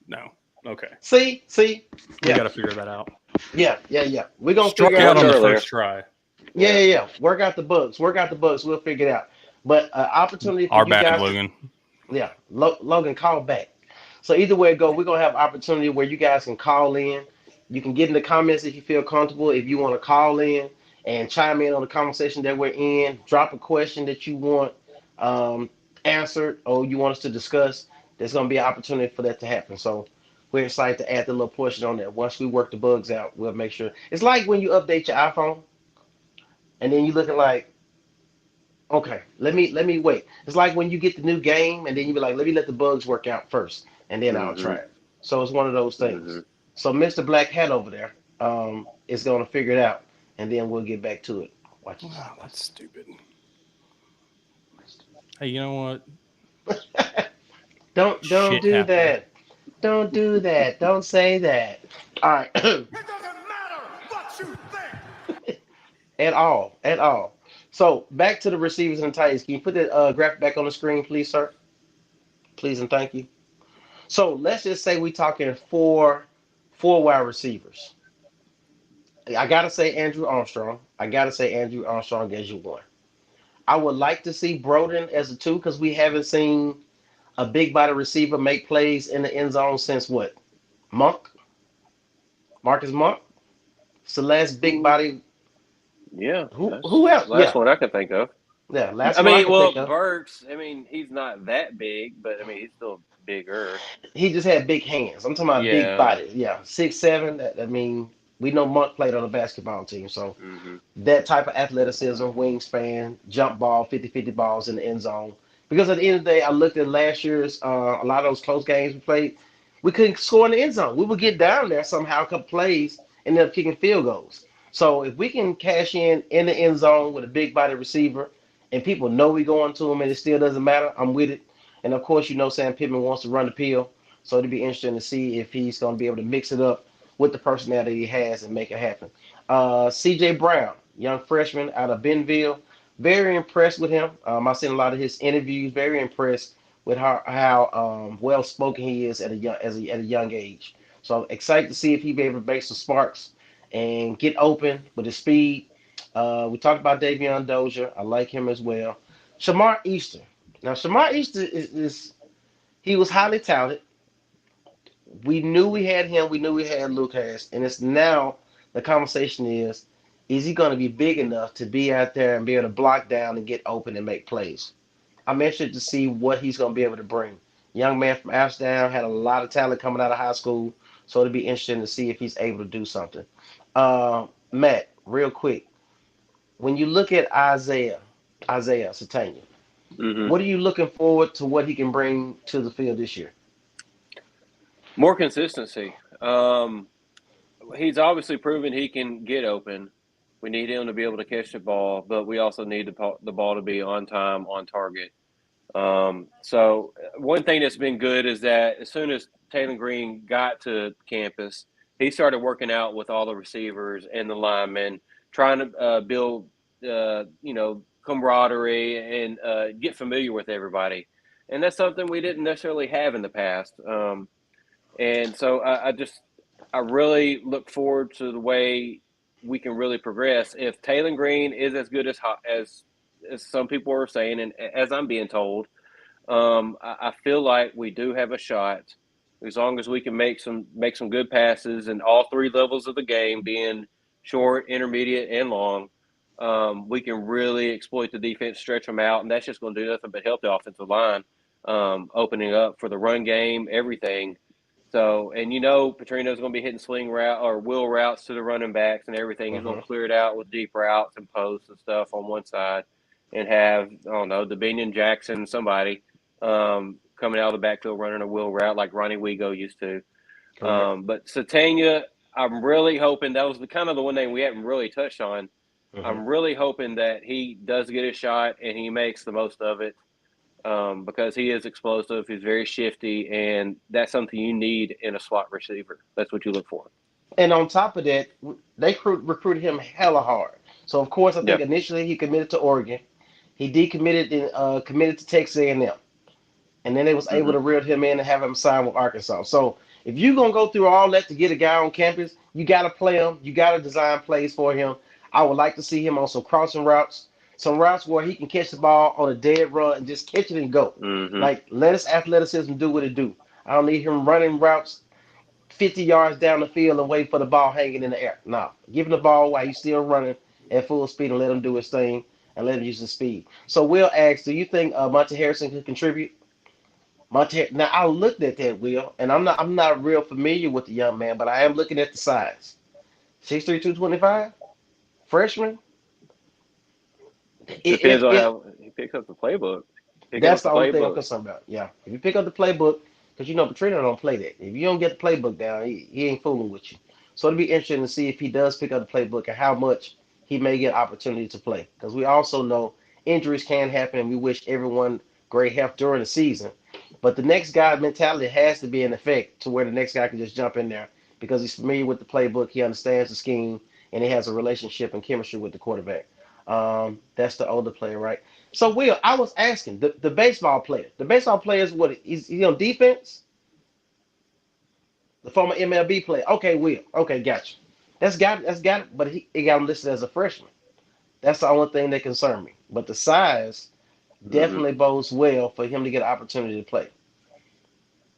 No. Okay. See? We got to figure that out. Yeah. We're going to figure out on the first try. Yeah. Work out the bugs. We'll figure it out. But opportunity for you guys. Logan. Yeah. Logan, call back. So either way it go, we're going to have opportunity where you guys can call in. You can get in the comments if you feel comfortable. If you want to call in and chime in on the conversation that we're in, drop a question that you want answered or you want us to discuss, there's going to be an opportunity for that to happen. So we're excited to add the little portion on there. Once we work the bugs out, we'll make sure. It's like when you update your iPhone and then you're looking like, okay, let me wait. It's like when you get the new game and then you be like, let me let the bugs work out first and then I'll try it. So it's one of those things. So Mr. Black Hat over there is going to figure it out and then we'll get back to it. Watch this. Wow, that's stupid. Hey, you know what? Don't do that. Don't do that. Don't say that. All right. It doesn't matter what you think. At all. At all. So back to the receivers and tight ends. Can you put that graphic back on the screen, please, sir? Please and thank you. So let's just say we're talking four wide receivers. I gotta say Andrew Armstrong. I gotta say Andrew Armstrong as your one. I would like to see Broden as a two because we haven't seen a big body receiver make plays in the end zone since what? Monk? Marcus Monk? It's the last big body. Yeah, Who that's else? the last Yeah. one I can think of. Yeah, last I one I mean, can think well, of. Burks. I mean, he's not that big, but I mean, he's still bigger. He just had big hands. I'm talking about big Yeah. body. Yeah, 6'7". I mean, we know Monk played on a basketball team, so Hmm. that type of athleticism, wingspan, jump ball, 50-50 balls in the end zone. Because at the end of the day, I looked at last year's a lot of those close games we played. We couldn't score in the end zone. We would get down there somehow, a couple plays, and end up kicking field goals. So if we can cash in the end zone with a big body receiver, and people know we going to him, and it still doesn't matter, I'm with it. And of course, you know Sam Pittman wants to run the pill, so it'd be interesting to see if he's going to be able to mix it up with the personality he has and make it happen. C.J. Brown, young freshman out of Bentonville, very impressed with him. I've seen a lot of his interviews. Very impressed with how well spoken he is at a young age. So I'm excited to see if he be able to make some sparks and get open with his speed. We talked about Davion Dozier. I like him as well. Shamar Easter. Now Shamar Easter is he was highly touted. We knew we had him. We knew we had Lucas, and it's now the conversation is he going to be big enough to be out there and be able to block down and get open and make plays? I'm interested to see what he's going to be able to bring. Young man from Amsterdam had a lot of talent coming out of high school, so it'll be interesting to see if he's able to do something. Matt, real quick, when you look at Isaiah Satania, Hmm. what are you looking forward to what he can bring to the field this year? More consistency. He's obviously proven he can get open. We need him to be able to catch the ball, but we also need the ball to be on time, on target. So one thing that's been good is that as soon as Taylor Green got to campus, he started working out with all the receivers and the linemen, trying to build, camaraderie and get familiar with everybody. And that's something we didn't necessarily have in the past. And so I really look forward to the way we can really progress. If Taylor Green is as good as some people are saying, and as I'm being told, I feel like we do have a shot as long as we can make some good passes in all three levels of the game, being short, intermediate, and long. We can really exploit the defense, stretch them out, and that's just going to do nothing but help the offensive line, opening up for the run game, everything. So, and Petrino's going to be hitting sling route or wheel routes to the running backs and everything. He's going Uh-huh. to clear it out with deep routes and posts and stuff on one side, and have I don't know Dabinion Jackson, somebody coming out of the backfield running a wheel route like Ronnie Wego used to. Correct. But Satania, I'm really hoping that was kind of the one thing we haven't really touched on. Uh-huh. I'm really hoping that he does get a shot and he makes the most of it, because he is explosive. He's very shifty, and that's something you need in a slot receiver. That's what you look for. And on top of that, they recruited him hella hard. So of course, I think Yeah. initially he committed to Oregon. He decommitted and committed to Texas A&M, and then they was able Hmm. to reel him in and have him sign with Arkansas. So if you're gonna go through all that to get a guy on campus, you gotta play him. You gotta design plays for him. I would like to see him on some crossing routes, some routes where he can catch the ball on a dead run and just catch it and go. Hmm. Like let his athleticism do what it do. I don't need him running routes 50 yards down the field and wait for the ball hanging in the air. No, give him the ball while he's still running at full speed and let him do his thing and let him use his speed. So Will asks, do you think Monte Harrison could contribute? Now I looked at that, Will, and I'm not real familiar with the young man, but I am looking at the size. 6'3", 225, freshman. Depends on If how he picks up the playbook. Picking That's up the the only thing I'm playbook. concerned about. Yeah, if you pick up the playbook, because Petrino don't play that. If you don't get the playbook down, he ain't fooling with you. So it'll be interesting to see if he does pick up the playbook and how much he may get opportunity to play. Because we also know injuries can happen, and we wish everyone great health during the season. But the next guy mentality has to be in effect to where the next guy can just jump in there because he's familiar with the playbook, he understands the scheme, and he has a relationship and chemistry with the quarterback. That's the older player, right? So, Will, I was asking the baseball player. The baseball player is what? He's on defense? The former MLB player. Okay, Will. Okay, gotcha. That's got it, but he got him listed as a freshman. That's the only thing that concerned me. But the size Mm-hmm. definitely bodes well for him to get an opportunity to play.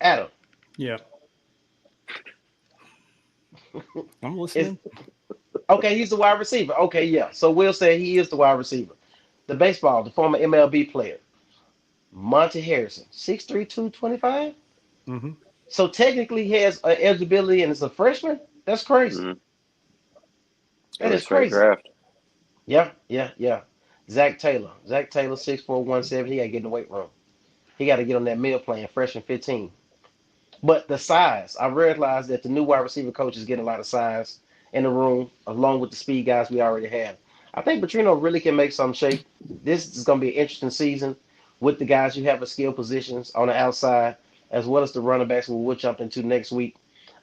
Adam, Yeah, I'm is listening. okay, he's the wide receiver. Okay, yeah. So Will said he is the wide receiver. The baseball, the former MLB player, Monte Harrison, 6'3", 225. Mm-hmm. So technically he has eligibility and is a freshman? That's crazy. Mm-hmm. That Going is straight crazy. draft. Yeah, yeah, yeah. Zach Taylor. Zach Taylor, 6'4", 170. He got to get in the weight room. He got to get on that meal plan, freshman 15. But the size, I realized that the new wide receiver coach is getting a lot of size in the room, along with the speed guys we already have. I think Petrino really can make some shape. This is going to be an interesting season with the guys you have at skill positions on the outside, as well as the running backs we'll jump into next week.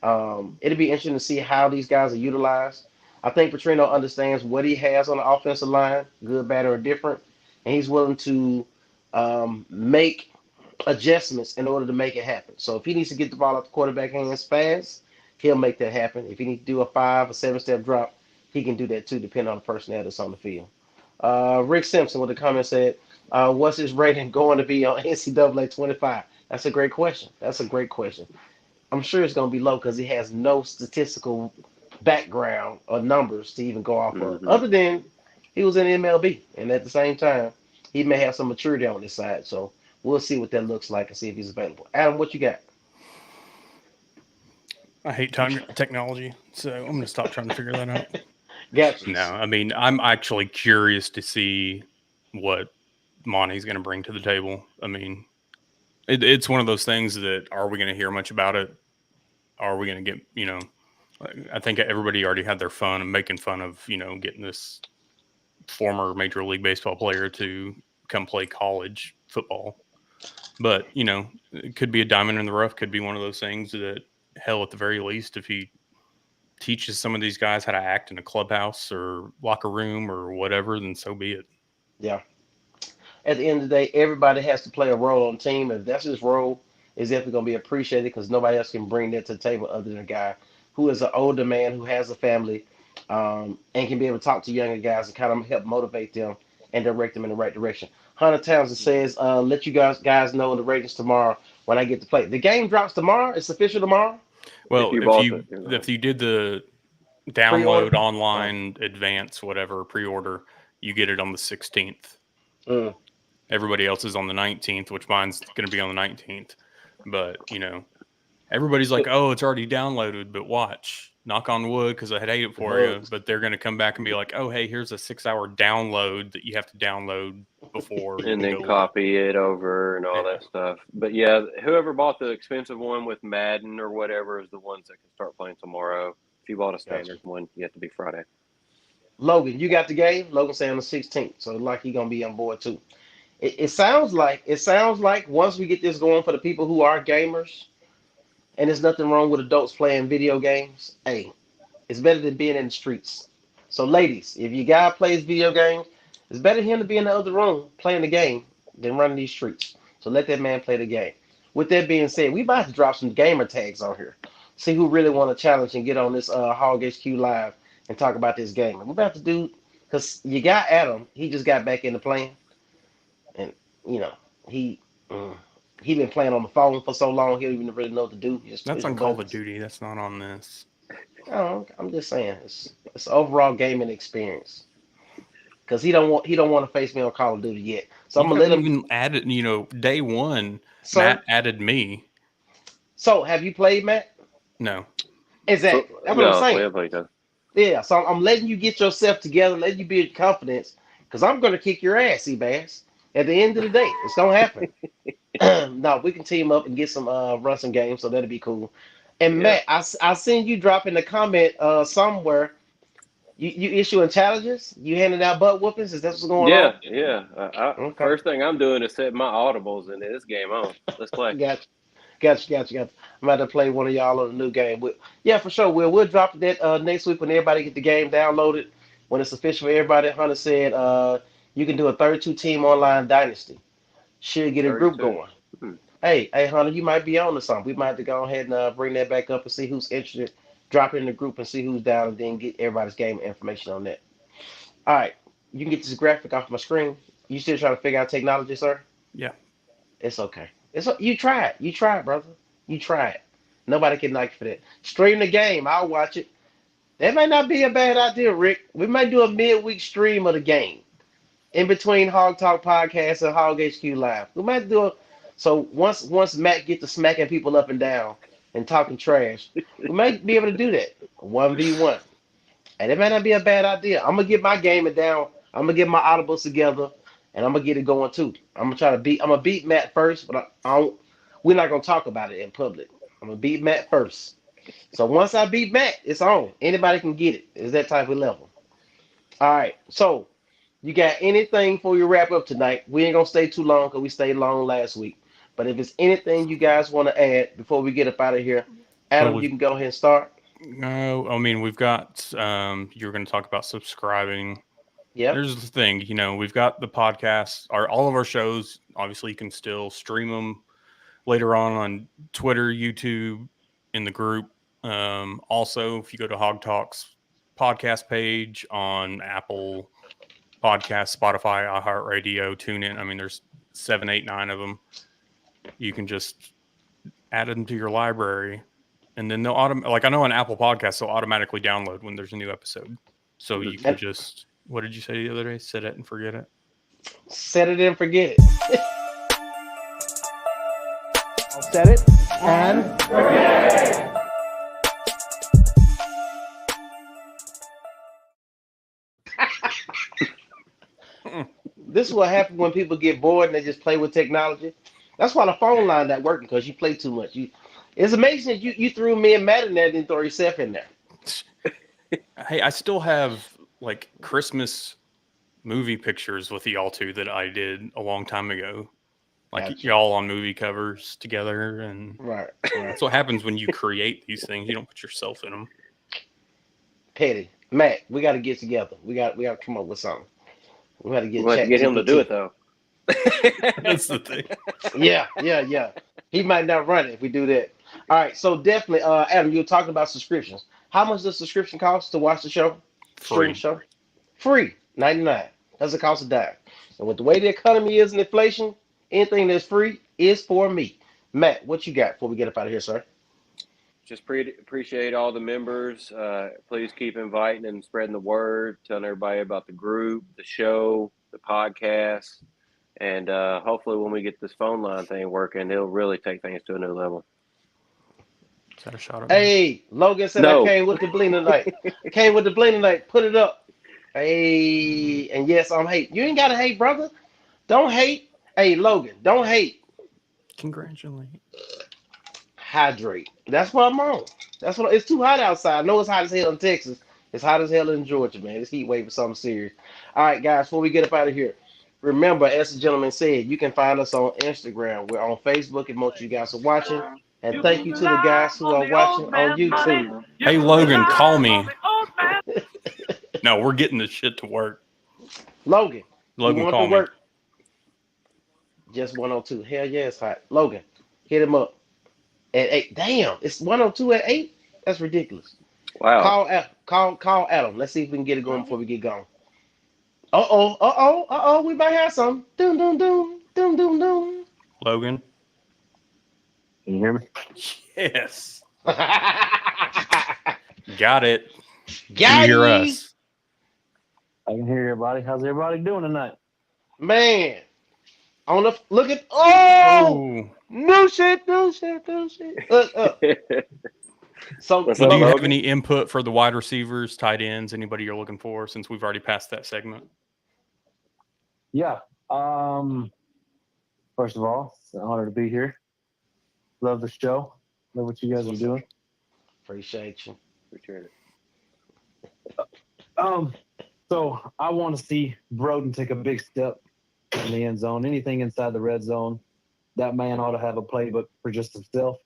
It'll be interesting to see how these guys are utilized. I think Petrino understands what he has on the offensive line, good, bad, or different, and he's willing to make adjustments in order to make it happen. So if he needs to get the ball out the quarterback hands fast, he'll make that happen. If he needs to do a 5 or 7 step drop, he can do that too, depending on the personnel that's on the field. Rick Simpson with the comment said, what's his rating going to be on NCAA 25? That's a great question. That's a great question. I'm sure it's going to be low because he has no statistical background or numbers to even go off of, Mm-hmm. other than he was in MLB. And at the same time, he may have some maturity on his side. So we'll see what that looks like and see if he's available. Adam, what you got? I hate technology, so I'm going to stop trying to figure that out. Gotcha. No, I mean, I'm actually curious to see what Monty's going to bring to the table. I mean, it's one of those things that are we going to hear much about it? Are we going to get, I think everybody already had their fun and making fun of, getting this former Major League Baseball player to come play college football. But, it could be a diamond in the rough, could be one of those things that, hell, at the very least, if he teaches some of these guys how to act in a clubhouse or locker room or whatever, then so be it. Yeah. At the end of the day, everybody has to play a role on the team. If that's his role, is definitely going to be appreciated because nobody else can bring that to the table other than a guy who is an older man who has a family and can be able to talk to younger guys and kind of help motivate them and direct them in the right direction. Hunter Townsend says, let you guys know in the ratings tomorrow when I get to play. The game drops tomorrow. It's official tomorrow. Well, if you did the download Pre-order? online advance whatever pre-order, you get it on the 16th. Everybody else is on the 19th, which mine's going to be on the 19th. But everybody's like, oh, it's already downloaded. But watch, knock on wood, because I hate it for you. But they're going to come back and be like, oh, hey, here's a 6-hour download that you have to download before and then copy it over and all that stuff. But yeah, whoever bought the expensive one with Madden or whatever is the ones that can start playing tomorrow. If you bought a standard one, you have to be Friday. Logan, you got the game. Logan saying on the 16th, so like he's gonna be on board too. It sounds like once we get this going for the people who are gamers, and there's nothing wrong with adults playing video games. Hey, it's better than being in the streets. So, ladies, if your guy plays video games, it's better him to be in the other room playing the game than running these streets. So let that man play the game. With that being said, we about to drop some gamer tags on here. See who really want to challenge and get on this Hog HQ Live and talk about this game. We're about to do, because you got Adam. He just got back into playing. And, he been playing on the phone for so long, he don't even really know what to do. That's on Call of Duty. That's not on this. Oh, I'm just saying it's overall gaming experience. Because he don't want to face me on Call of Duty yet. So I'm gonna let him even add it. Day one, Sir? Matt added me. So have you played, Matt? No. Exactly. That's what I'm saying. We haven't played that. Yeah. So I'm letting you get yourself together, letting you build confidence, because I'm gonna kick your ass, Seabass. At the end of the day, it's gonna happen. No, we can team up and get some run some games, so that'll be cool. And Matt, I seen you drop in the comment somewhere You issuing challenges? You handing out butt whoopings? Is that what's going on? Yeah. Okay. First thing I'm doing is set my audibles, and it's game on. Let's play. Gotcha. I'm about to play one of y'all on a new game. Yeah, for sure. We'll drop that next week when everybody get the game downloaded. When it's official for everybody. Hunter said you can do a 32 team online dynasty. Should get a group 32. going. Hey, Hunter, you might be on to something. We might have to go ahead and bring that back up and see who's interested. Drop it in the group and see who's down, and then get everybody's game information on that. All right, you can get this graphic off my screen. You still trying to figure out technology, sir? Yeah. It's okay. You try it. You try it, brother. You try it. Nobody can knock you for that. Stream the game. I'll watch it. That might not be a bad idea, Rick. We might do a midweek stream of the game in between Hog Talk Podcast and Hog HQ Live. We might do a so once Matt gets to smacking people up and down and talking trash, we might be able to do that 1v1. And it might not be a bad idea. I'm gonna get my gaming down. I'm gonna get my audibles together, and I'm gonna get it going too. I'm gonna try to beat. I'm gonna beat Matt first, but I don't. We're not gonna talk about it in public. I'm gonna beat Matt first. So once I beat Matt, it's on. Anybody can get it. It's that type of level. All right. So you got anything before you wrap up tonight? We ain't gonna stay too long because we stayed long last week. But if it's anything you guys want to add before we get up out of here, Adam, Well, you can go ahead and start. No, I mean we've got. You're going to talk about subscribing. Yep. Here's the thing, we've got the podcast. All of our shows. Obviously, you can still stream them later on Twitter, YouTube, in the group. Also, if you go to Hog Talk's podcast page on Apple Podcast, Spotify, iHeartRadio, TuneIn. I mean, there's 7, 8, 9 of them. You can just add them to your library, and then they'll like I know on Apple Podcasts they'll automatically download when there's a new episode. So you can just what did you say the other day? Set it and forget it. Set it and forget it. I'll set it and forget it. This is what happens when people get bored and they just play with technology. That's why the phone line not working, because you play too much. It's amazing that you threw me and Matt in there and didn't throw yourself in there. Hey, I still have like Christmas movie pictures with y'all two that I did a long time ago. Like y'all on movie covers together, and right. That's what happens when you create these things. You don't put yourself in them. Petty. Matt, we got to get together. We got to come up with something. We got to get him to do it though. That's the thing. Yeah. He might not run it if we do that. All right, so definitely, Adam, you were talking about subscriptions. How much does subscription cost to watch the show? Free. Show? Free, $99. Doesn't cost a dime. And with the way the economy is and inflation, anything that's free is for me. Matt, what you got before we get up out of here, sir? Just appreciate all the members. Please keep inviting and spreading the word, telling everybody about the group, the show, the podcast. And hopefully when we get this phone line thing working, it'll really take things to a new level. Is that a shot at Hey, Logan said No. I came with the bling tonight. Came with the bling tonight. Put it up. Hey, and yes, I'm hate. You ain't got to hate, brother. Don't hate. Hey, Logan, don't hate. Congratulations. Hydrate. That's what I'm on. It's too hot outside. I know it's hot as hell in Texas. It's hot as hell in Georgia, man. This heat wave is something serious. All right, guys, before we get up out of here, remember, as the gentleman said, you can find us on Instagram. We're on Facebook, and most of you guys are watching. And thank you to the guys who are watching on YouTube. Hey, Logan, call me. No, we're getting this shit to work. Logan, call to work? Just 102. Hell yeah, it's hot. Logan, hit him up at 8. Damn, it's 102 at 8? That's ridiculous. Wow. Call Adam. Let's see if we can get it going before we get going. Uh-oh. We might have some. Doom. Logan? Can you hear me? Yes. Got it. Can you hear us? I can hear everybody. How's everybody doing tonight? Man. Look at no shit. Look. So do you have any input for the wide receivers, tight ends, anybody you're looking for, since we've already passed that segment? Yeah. First of all, it's an honor to be here. Love the show. Love what you guys are doing. Appreciate you. Appreciate it. So I want to see Broden take a big step in the end zone. Anything inside the red zone, that man ought to have a playbook for just himself.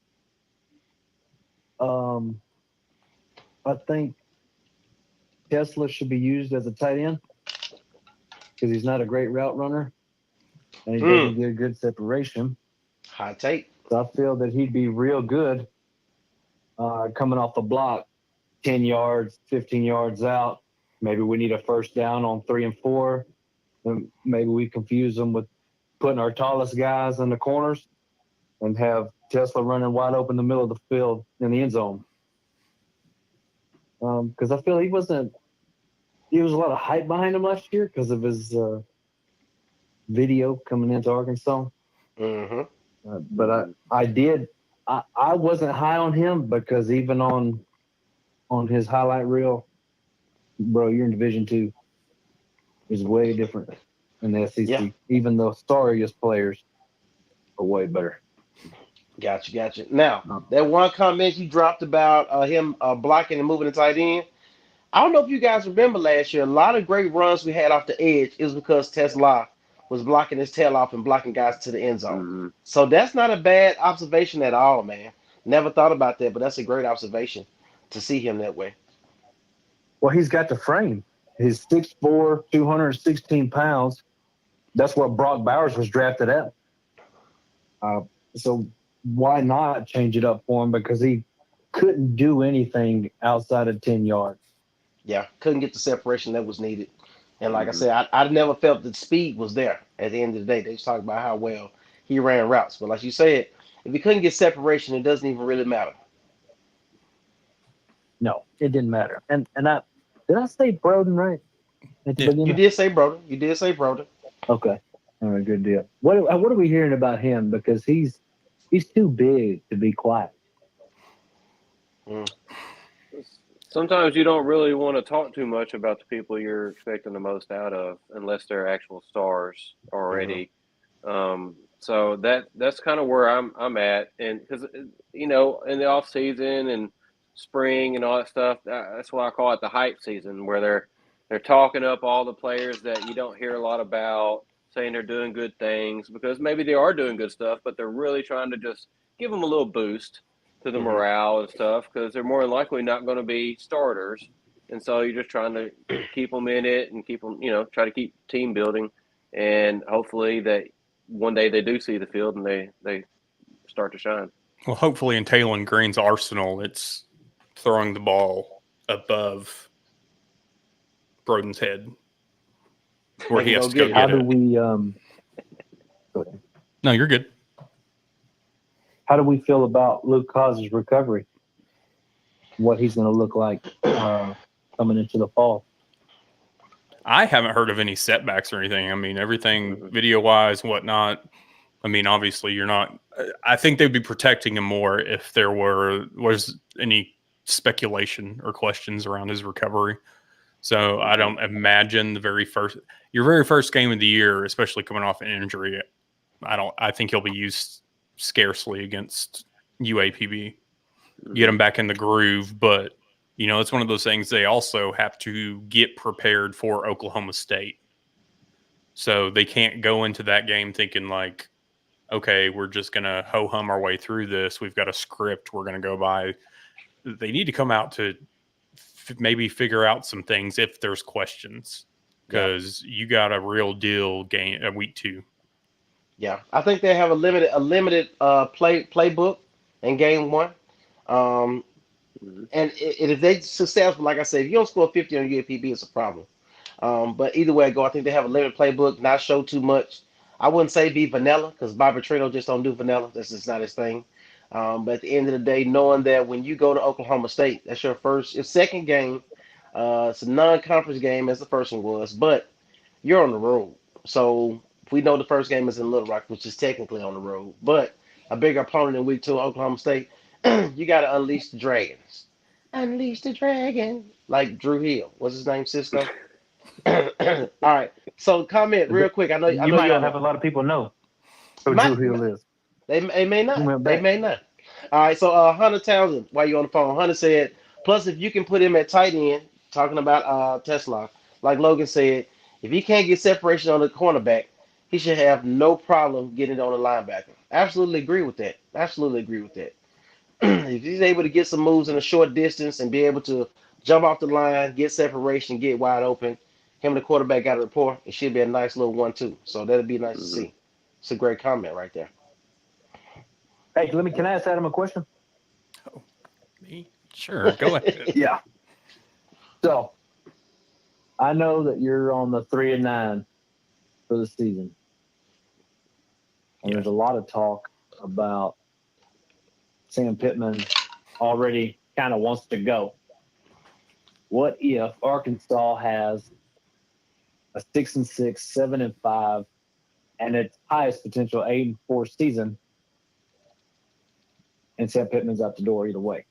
I think Tesla should be used as a tight end because he's not a great route runner and he doesn't get good separation. Hot take. So I feel that he'd be real good coming off the block, 10 yards, 15 yards out. Maybe we need a first down on 3 and 4. And maybe we confuse them with putting our tallest guys in the corners and have Tesla running wide open in the middle of the field in the end zone. Because I feel there was a lot of hype behind him last year because of his video coming into Arkansas. Mm-hmm. But I wasn't high on him because even on his highlight reel, bro, you're in Division II. Is way different in the SEC. Yeah. Even the sorriest players are way better. Gotcha. Now, that one comment you dropped about him blocking and moving the tight end, I don't know if you guys remember last year, a lot of great runs we had off the edge is because Tesla was blocking his tail off and blocking guys to the end zone. Mm-hmm. So that's not a bad observation at all, man. Never thought about that, but that's a great observation to see him that way. Well, he's got the frame. He's 6'4", 216 pounds. That's what Brock Bowers was drafted at. So why not change it up for him? Because he couldn't do anything outside of 10 yards. Yeah, couldn't get the separation that was needed. And like I said, I never felt that speed was there at the end of the day. They just talked about how well he ran routes. But like you said, if he couldn't get separation, it doesn't even really matter. No, it didn't matter. And did I say Broden right? You did say Broden. Okay. All right, good deal. What are we hearing about him? Because he's too big to be quiet. Sometimes you don't really want to talk too much about the people you're expecting the most out of unless they're actual stars already. So that's kind of where I'm at. And because, in the off season and spring and all that stuff, that's why I call it the hype season, where they're talking up all the players that you don't hear a lot about, saying they're doing good things because maybe they are doing good stuff, but they're really trying to just give them a little boost to the morale and stuff because they're more than likely not going to be starters. And so you're just trying to keep them in it and keep them, try to keep team building. And hopefully that one day they do see the field and they start to shine. Well, hopefully in Taylor Green's arsenal, it's throwing the ball above Broden's head where he has to go get it. How do we No, you're good. How do we feel about Luke Haas's recovery? What he's going to look like coming into the fall? I haven't heard of any setbacks or anything. I mean, everything video-wise, whatnot. I mean, obviously, you're not. I think they'd be protecting him more if there was any speculation or questions around his recovery. So I don't imagine your very first game of the year, especially coming off an injury. I think he'll be used scarcely against UAPB. Get him back in the groove, but it's one of those things. They also have to get prepared for Oklahoma State, so they can't go into that game thinking like, okay, we're just gonna ho hum our way through this. We've got a script we're gonna go by. They need to come out to maybe figure out some things if there's questions, because you got a real deal game at week 2. Yeah, I think they have a limited playbook in game 1. And if they successful, like I said, if you don't score 50 on UAPB, it's a problem. But either way I go, I think they have a limited playbook, not show too much. I wouldn't say be vanilla because Bobby Petrino just don't do vanilla. That's just not his thing. But at the end of the day, knowing that when you go to Oklahoma State, that's your second game. It's a non-conference game as the first one was, but you're on the road. So we know the first game is in Little Rock, which is technically on the road, but a bigger opponent in week 2, Oklahoma State. You got to unleash the dragons. Unleash the dragon. Like Drew Hill. What's his name, Cisco? All right. So comment real quick. I know you might not have a lot of people know who Drew Hill is. They may not. They may not. All right. So Hunter Townsend, while you're on the phone, Hunter said, plus if you can put him at tight end, talking about Tesla, like Logan said, if he can't get separation on the cornerback, he should have no problem getting it on the linebacker. Absolutely agree with that. Absolutely agree with that. If he's able to get some moves in a short distance and be able to jump off the line, get separation, get wide open, him and the quarterback got a rapport, it should be a nice little 1-2. So that'd be nice to Mm-hmm. see. It's a great comment right there. Hey, can I ask Adam a question? Oh, me? Sure, go ahead. Yeah. So I know that you're on the 3-9 for the season. And there's a lot of talk about Sam Pittman already kind of wants to go. What if Arkansas has a 6-6, 7-5, and its highest potential 8-4 season, and Sam Pittman's out the door either way?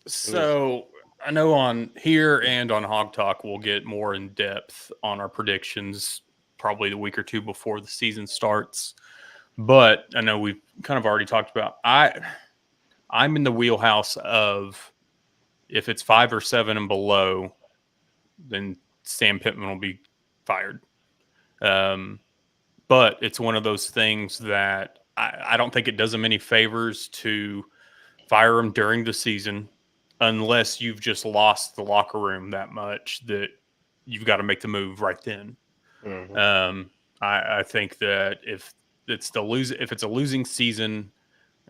So I know on here and on Hog Talk, we'll get more in depth on our predictions probably the week or two before the season starts. But I know we've kind of already talked about I'm in the wheelhouse of if it's 5 or 7 and below, then Sam Pittman will be fired. But it's one of those things that I don't think it does him any favors to fire him during the season unless you've just lost the locker room that much that you've got to make the move right then. Mm-hmm. I think that if it's a losing season,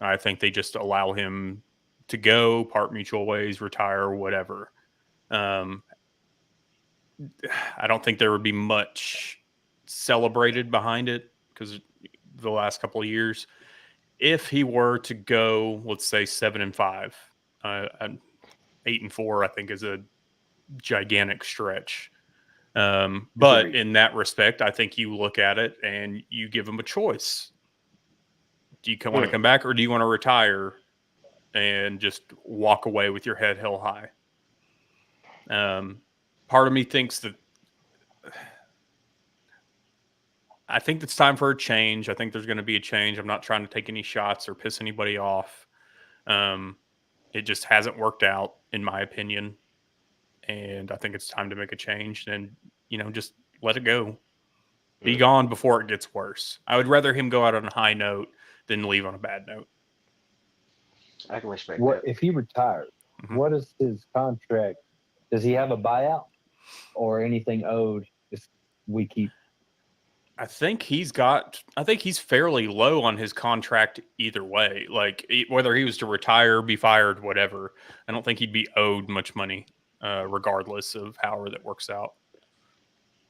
I think they just allow him to go, part mutual ways, retire, whatever. I don't think there would be much celebrated behind it because the last couple of years, if he were to go, let's say 7-5, 8-4, I think is a gigantic stretch. But in that respect, I think you look at it and you give him a choice. Do you want to come back or do you want to retire and just walk away with your head held high? Part of me thinks that I think it's time for a change. I think there's going to be a change. I'm not trying to take any shots or piss anybody off. It just hasn't worked out, in my opinion. And I think it's time to make a change and, just let it go. Be gone before it gets worse. I would rather him go out on a high note than leave on a bad note. I can respect What that. if he retires? Mm-hmm. What is his contract? Does he have a buyout or anything owed if we keep? I think he's fairly low on his contract either way. Like whether he was to retire, be fired, whatever, I don't think he'd be owed much money, regardless of however that works out.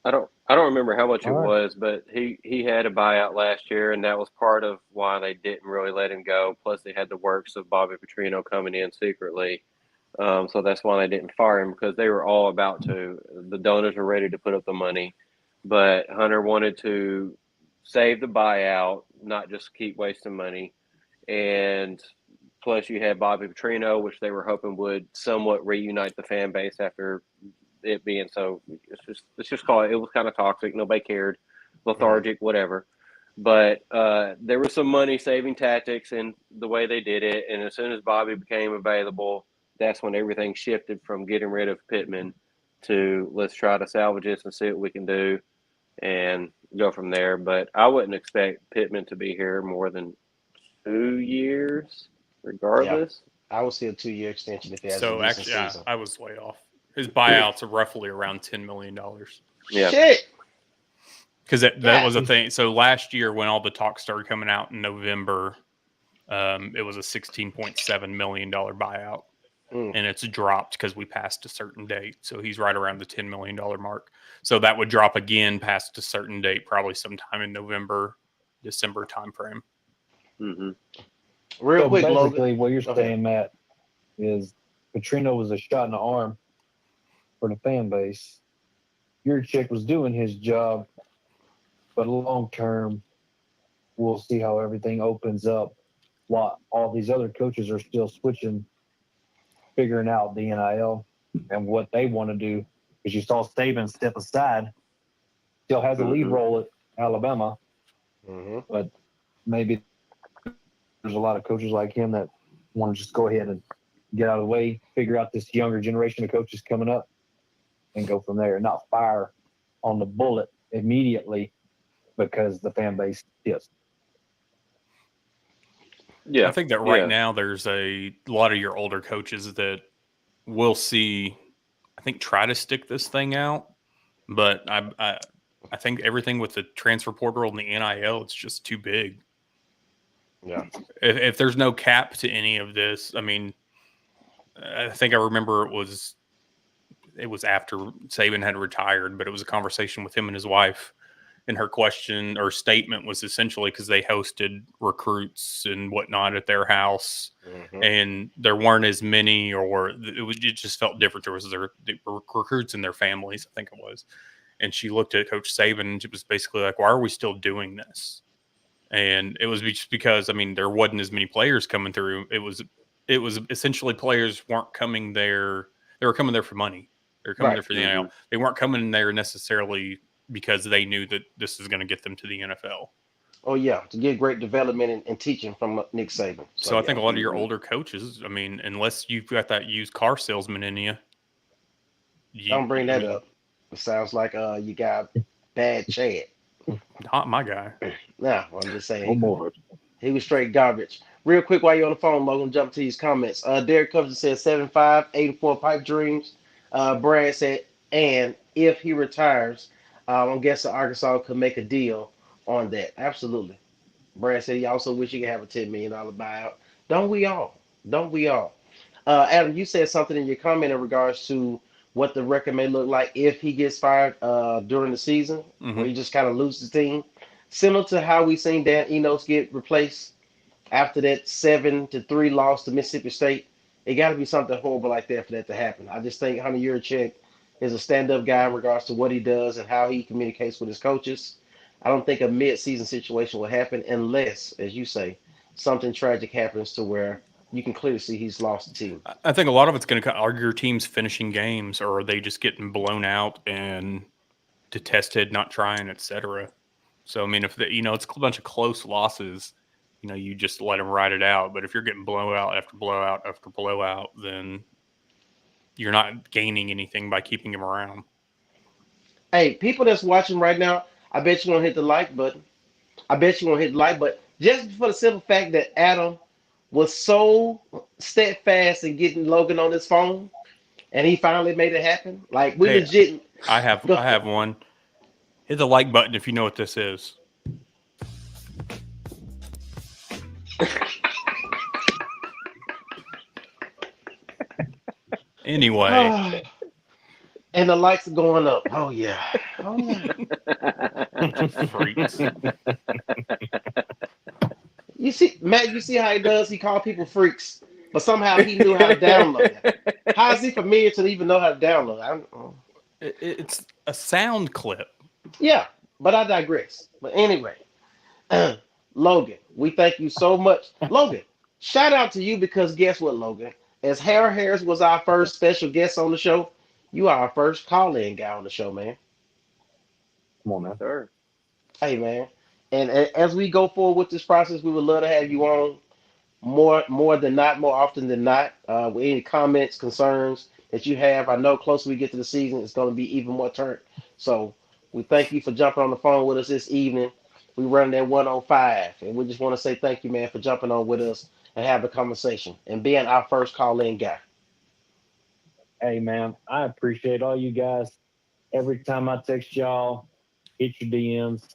I don't remember how much it was, but he had a buyout last year, and that was part of why they didn't really let him go. Plus, they had the works of Bobby Petrino coming in secretly, so that's why they didn't fire him because they were all about to. The donors were ready to put up the money, but Hunter wanted to save the buyout, not just keep wasting money, and plus you had Bobby Petrino, which they were hoping would somewhat reunite the fan base after it being so. Let's just call it was kind of toxic. Nobody cared, lethargic, whatever. But there was some money saving tactics in the way they did it, and as soon as Bobby became available, that's when everything shifted from getting rid of Pittman to let's try to salvage this and see what we can do and go from there. But I wouldn't expect Pittman to be here more than 2 years, regardless. Yeah, I would see a 2-year extension if he has a decent actually, season. I was way off. His buyouts are roughly around $10 million. Yeah. Shit. Because that was a thing. So last year, when all the talk started coming out in November, it was a $16.7 million buyout. And it's dropped because we passed a certain date. So he's right around the $10 million mark. So that would drop again past a certain date, probably sometime in November, December timeframe. Mm-hmm. Real quick, basically, Logan. what you're saying, Matt, is Petrino was a shot in the arm for the fan base. Your chick was doing his job, but long term, we'll see how everything opens up while all these other coaches are still switching, figuring out the NIL and what they want to do. Because you saw Saban step aside, still has a lead role at Alabama, but maybe there's a lot of coaches like him that want to just go ahead and get out of the way, figure out this younger generation of coaches coming up and go from there, not fire on the bullet immediately because the fan base is. Yeah. I think that right now there's a lot of your older coaches that will see, I think, try to stick this thing out. But I think everything with the transfer portal and the NIL, it's just too big. Yeah. If there's no cap to any of this, I mean, I think I remember it was after Saban had retired, but it was a conversation with him and his wife. And her question or statement was essentially because they hosted recruits and whatnot at their house, and there weren't as many, or it just felt different. There was the recruits and their families, I think it was. And she looked at Coach Saban and it was basically like, why are we still doing this? And it was just because, I mean, there wasn't as many players coming through. It was essentially players weren't coming there. They were coming there for money. They were coming there for the NIL. They weren't coming there necessarily because they knew that this is going to get them to the NFL. Oh, yeah, to get great development and teaching from Nick Saban. So I think a lot of your older coaches, I mean, unless you've got that used car salesman in you. Don't bring that up. It sounds like you got bad Chad. Not my guy. Nah, I'm just saying. He was straight garbage. Real quick, while you're on the phone, Logan, jump to these comments. Derek Covington said 7'5", 84 pipe dreams. Brad said, and if he retires, I'm guessing Arkansas could make a deal on that. Absolutely. Brad said he also wish he could have a $10 million buyout. Don't we all? Don't we all? Adam, you said something in your comment in regards to what the record may look like if he gets fired during the season, where he just kind of loses the team. Similar to how we seen Dan Enos get replaced after that 7-3 loss to Mississippi State. It got to be something horrible like that for that to happen. I just think Hunter Yurachek is a stand-up guy in regards to what he does and how he communicates with his coaches. I don't think a mid-season situation will happen unless, as you say, something tragic happens to where you can clearly see he's lost the team. I think a lot of it's going to are your teams finishing games, or are they just getting blown out and detested, not trying, etc. So I mean, if it's a bunch of close losses, you just let them ride it out. But if you're getting blowout after blowout after blowout, then you're not gaining anything by keeping them around. Hey, people that's watching right now, I bet you won't hit the like button. Just for the simple fact that Adam was so steadfast in getting Logan on his phone, and he finally made it happen. Like legit. I have one. Hit the like button if you know what this is. Anyway. And the lights are going up. Oh, yeah. Freaks. You see, Matt, you see how he does? He called people freaks, but somehow he knew how to download it. How is he familiar to even know how to download it? It's a sound clip. Yeah, but I digress. But anyway, Logan, we thank you so much. Logan, shout out to you because guess what, Logan? As Harris was our first special guest on the show, you are our first call-in guy on the show, man. Come on, man. Sure. Hey, man. And as we go forward with this process, we would love to have you on more often than not. With any comments, concerns that you have. I know closer we get to the season, it's going to be even more turn. So we thank you for jumping on the phone with us this evening. We run that 105, and we just want to say thank you, man, for jumping on with us and have a conversation and being our first call-in guy. Hey, man, I appreciate all you guys. Every time I text y'all, hit your DMs.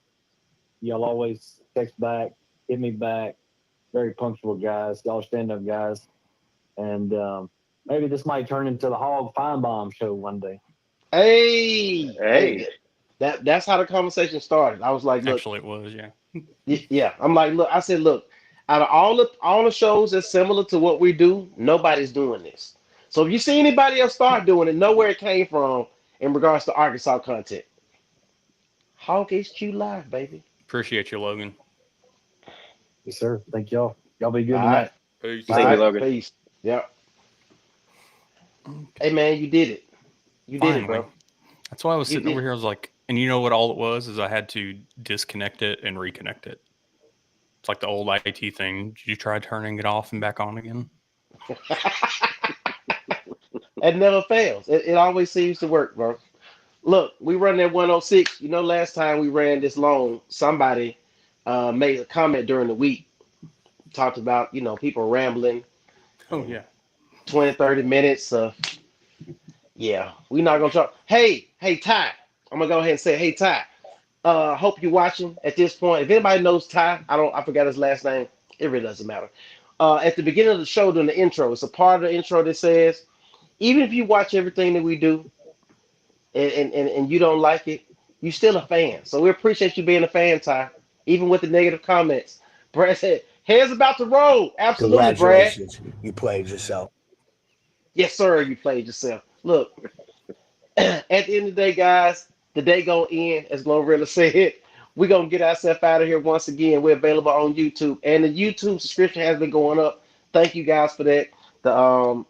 Y'all always text back, hit me back. Very punctual guys. Y'all stand-up guys. And maybe this might turn into the Hog Feinbaum show one day. Hey. That's how the conversation started. I was like, look. Actually, it was, yeah. Yeah. I'm like, look, I said, look, out of all the shows that's similar to what we do, nobody's doing this. So if you see anybody else start doing it, know where it came from in regards to Arkansas content. Hog HQ Live, baby. Appreciate you, Logan. Yes, sir. Thank y'all. Y'all be good All tonight. right. Peace. Thank you, Logan. Peace. Yep. Hey, man, you did it. You did it, bro. That's why I was sitting over here. I was like, and you know what all it was is I had to disconnect it and reconnect it. It's like the old IT thing. Did you try turning it off and back on again? It never fails. It always seems to work, bro. Look, we run that 106. You know, last time we ran this long, somebody made a comment during the week, talked about, people rambling Oh and yeah. 20, 30 minutes of, yeah, we're not going to talk. Hey, Ty, I'm going to go ahead and say, hey, Ty, hope you're watching at this point. If anybody knows Ty, I forgot his last name. It really doesn't matter. At the beginning of the show, during the intro, it's a part of the intro that says, even if you watch everything that we do, and you don't like it, you still a fan. So we appreciate you being a fan, Ty, even with the negative comments. Brad said, "Heads about to roll." Absolutely, Brad. Congratulations. You played yourself. Yes, sir, you played yourself. Look, at the end of the day, guys, the day gonna end, as Glorilla said. We're gonna get ourselves out of here once again. We're available on YouTube, and the YouTube subscription has been going up. Thank you guys for that. The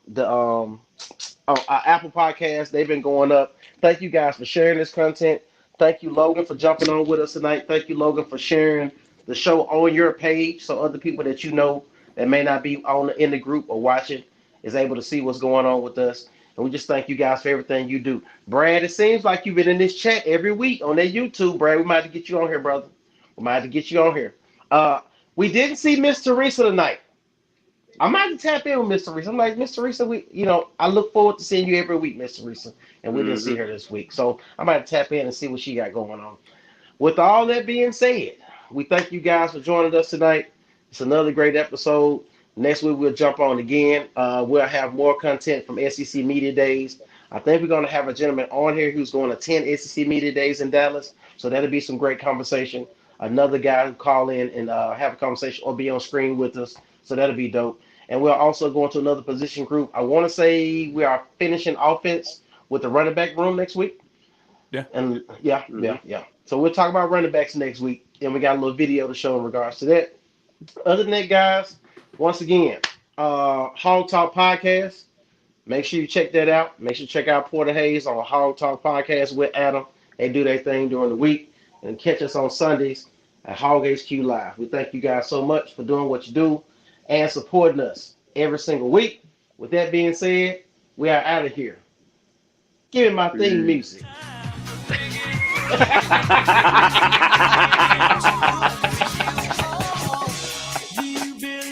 Apple Podcasts, they've been going up. Thank you guys for sharing this content. Thank you, Logan, for jumping on with us tonight. Thank you, Logan, for sharing the show on your page so other people that you know that may not be in the group or watching is able to see what's going on with us. And we just thank you guys for everything you do. Brad, it seems like you've been in this chat every week on that YouTube, Brad. We might have to get you on here, brother. We might have to get you on here. We didn't see Miss Teresa tonight. I might have to tap in with Miss Teresa. I'm like, Miss Teresa, I look forward to seeing you every week, Miss Teresa. And we didn't see her this week. So I might tap in and see what she got going on. With all that being said, we thank you guys for joining us tonight. It's another great episode. Next week we'll jump on again. We'll have more content from SEC Media Days. I think we're going to have a gentleman on here who's going to attend SEC Media Days in Dallas. So that'll be some great conversation. Another guy who call in and have a conversation or be on screen with us. So that'll be dope. And we're also going to another position group. I want to say we are finishing offense with the running back room next week. Yeah. And yeah. So we'll talk about running backs next week. And we got a little video to show in regards to that. Other than that, guys, once again, Hog Talk Podcast. Make sure you check that out. Make sure you check out Porter Hayes on Hog Talk Podcast with Adam. They do their thing during the week. And catch us on Sundays at Hog HQ Live. We thank you guys so much for doing what you do and supporting us every single week. With that being said, we are out of here. Give me my theme music.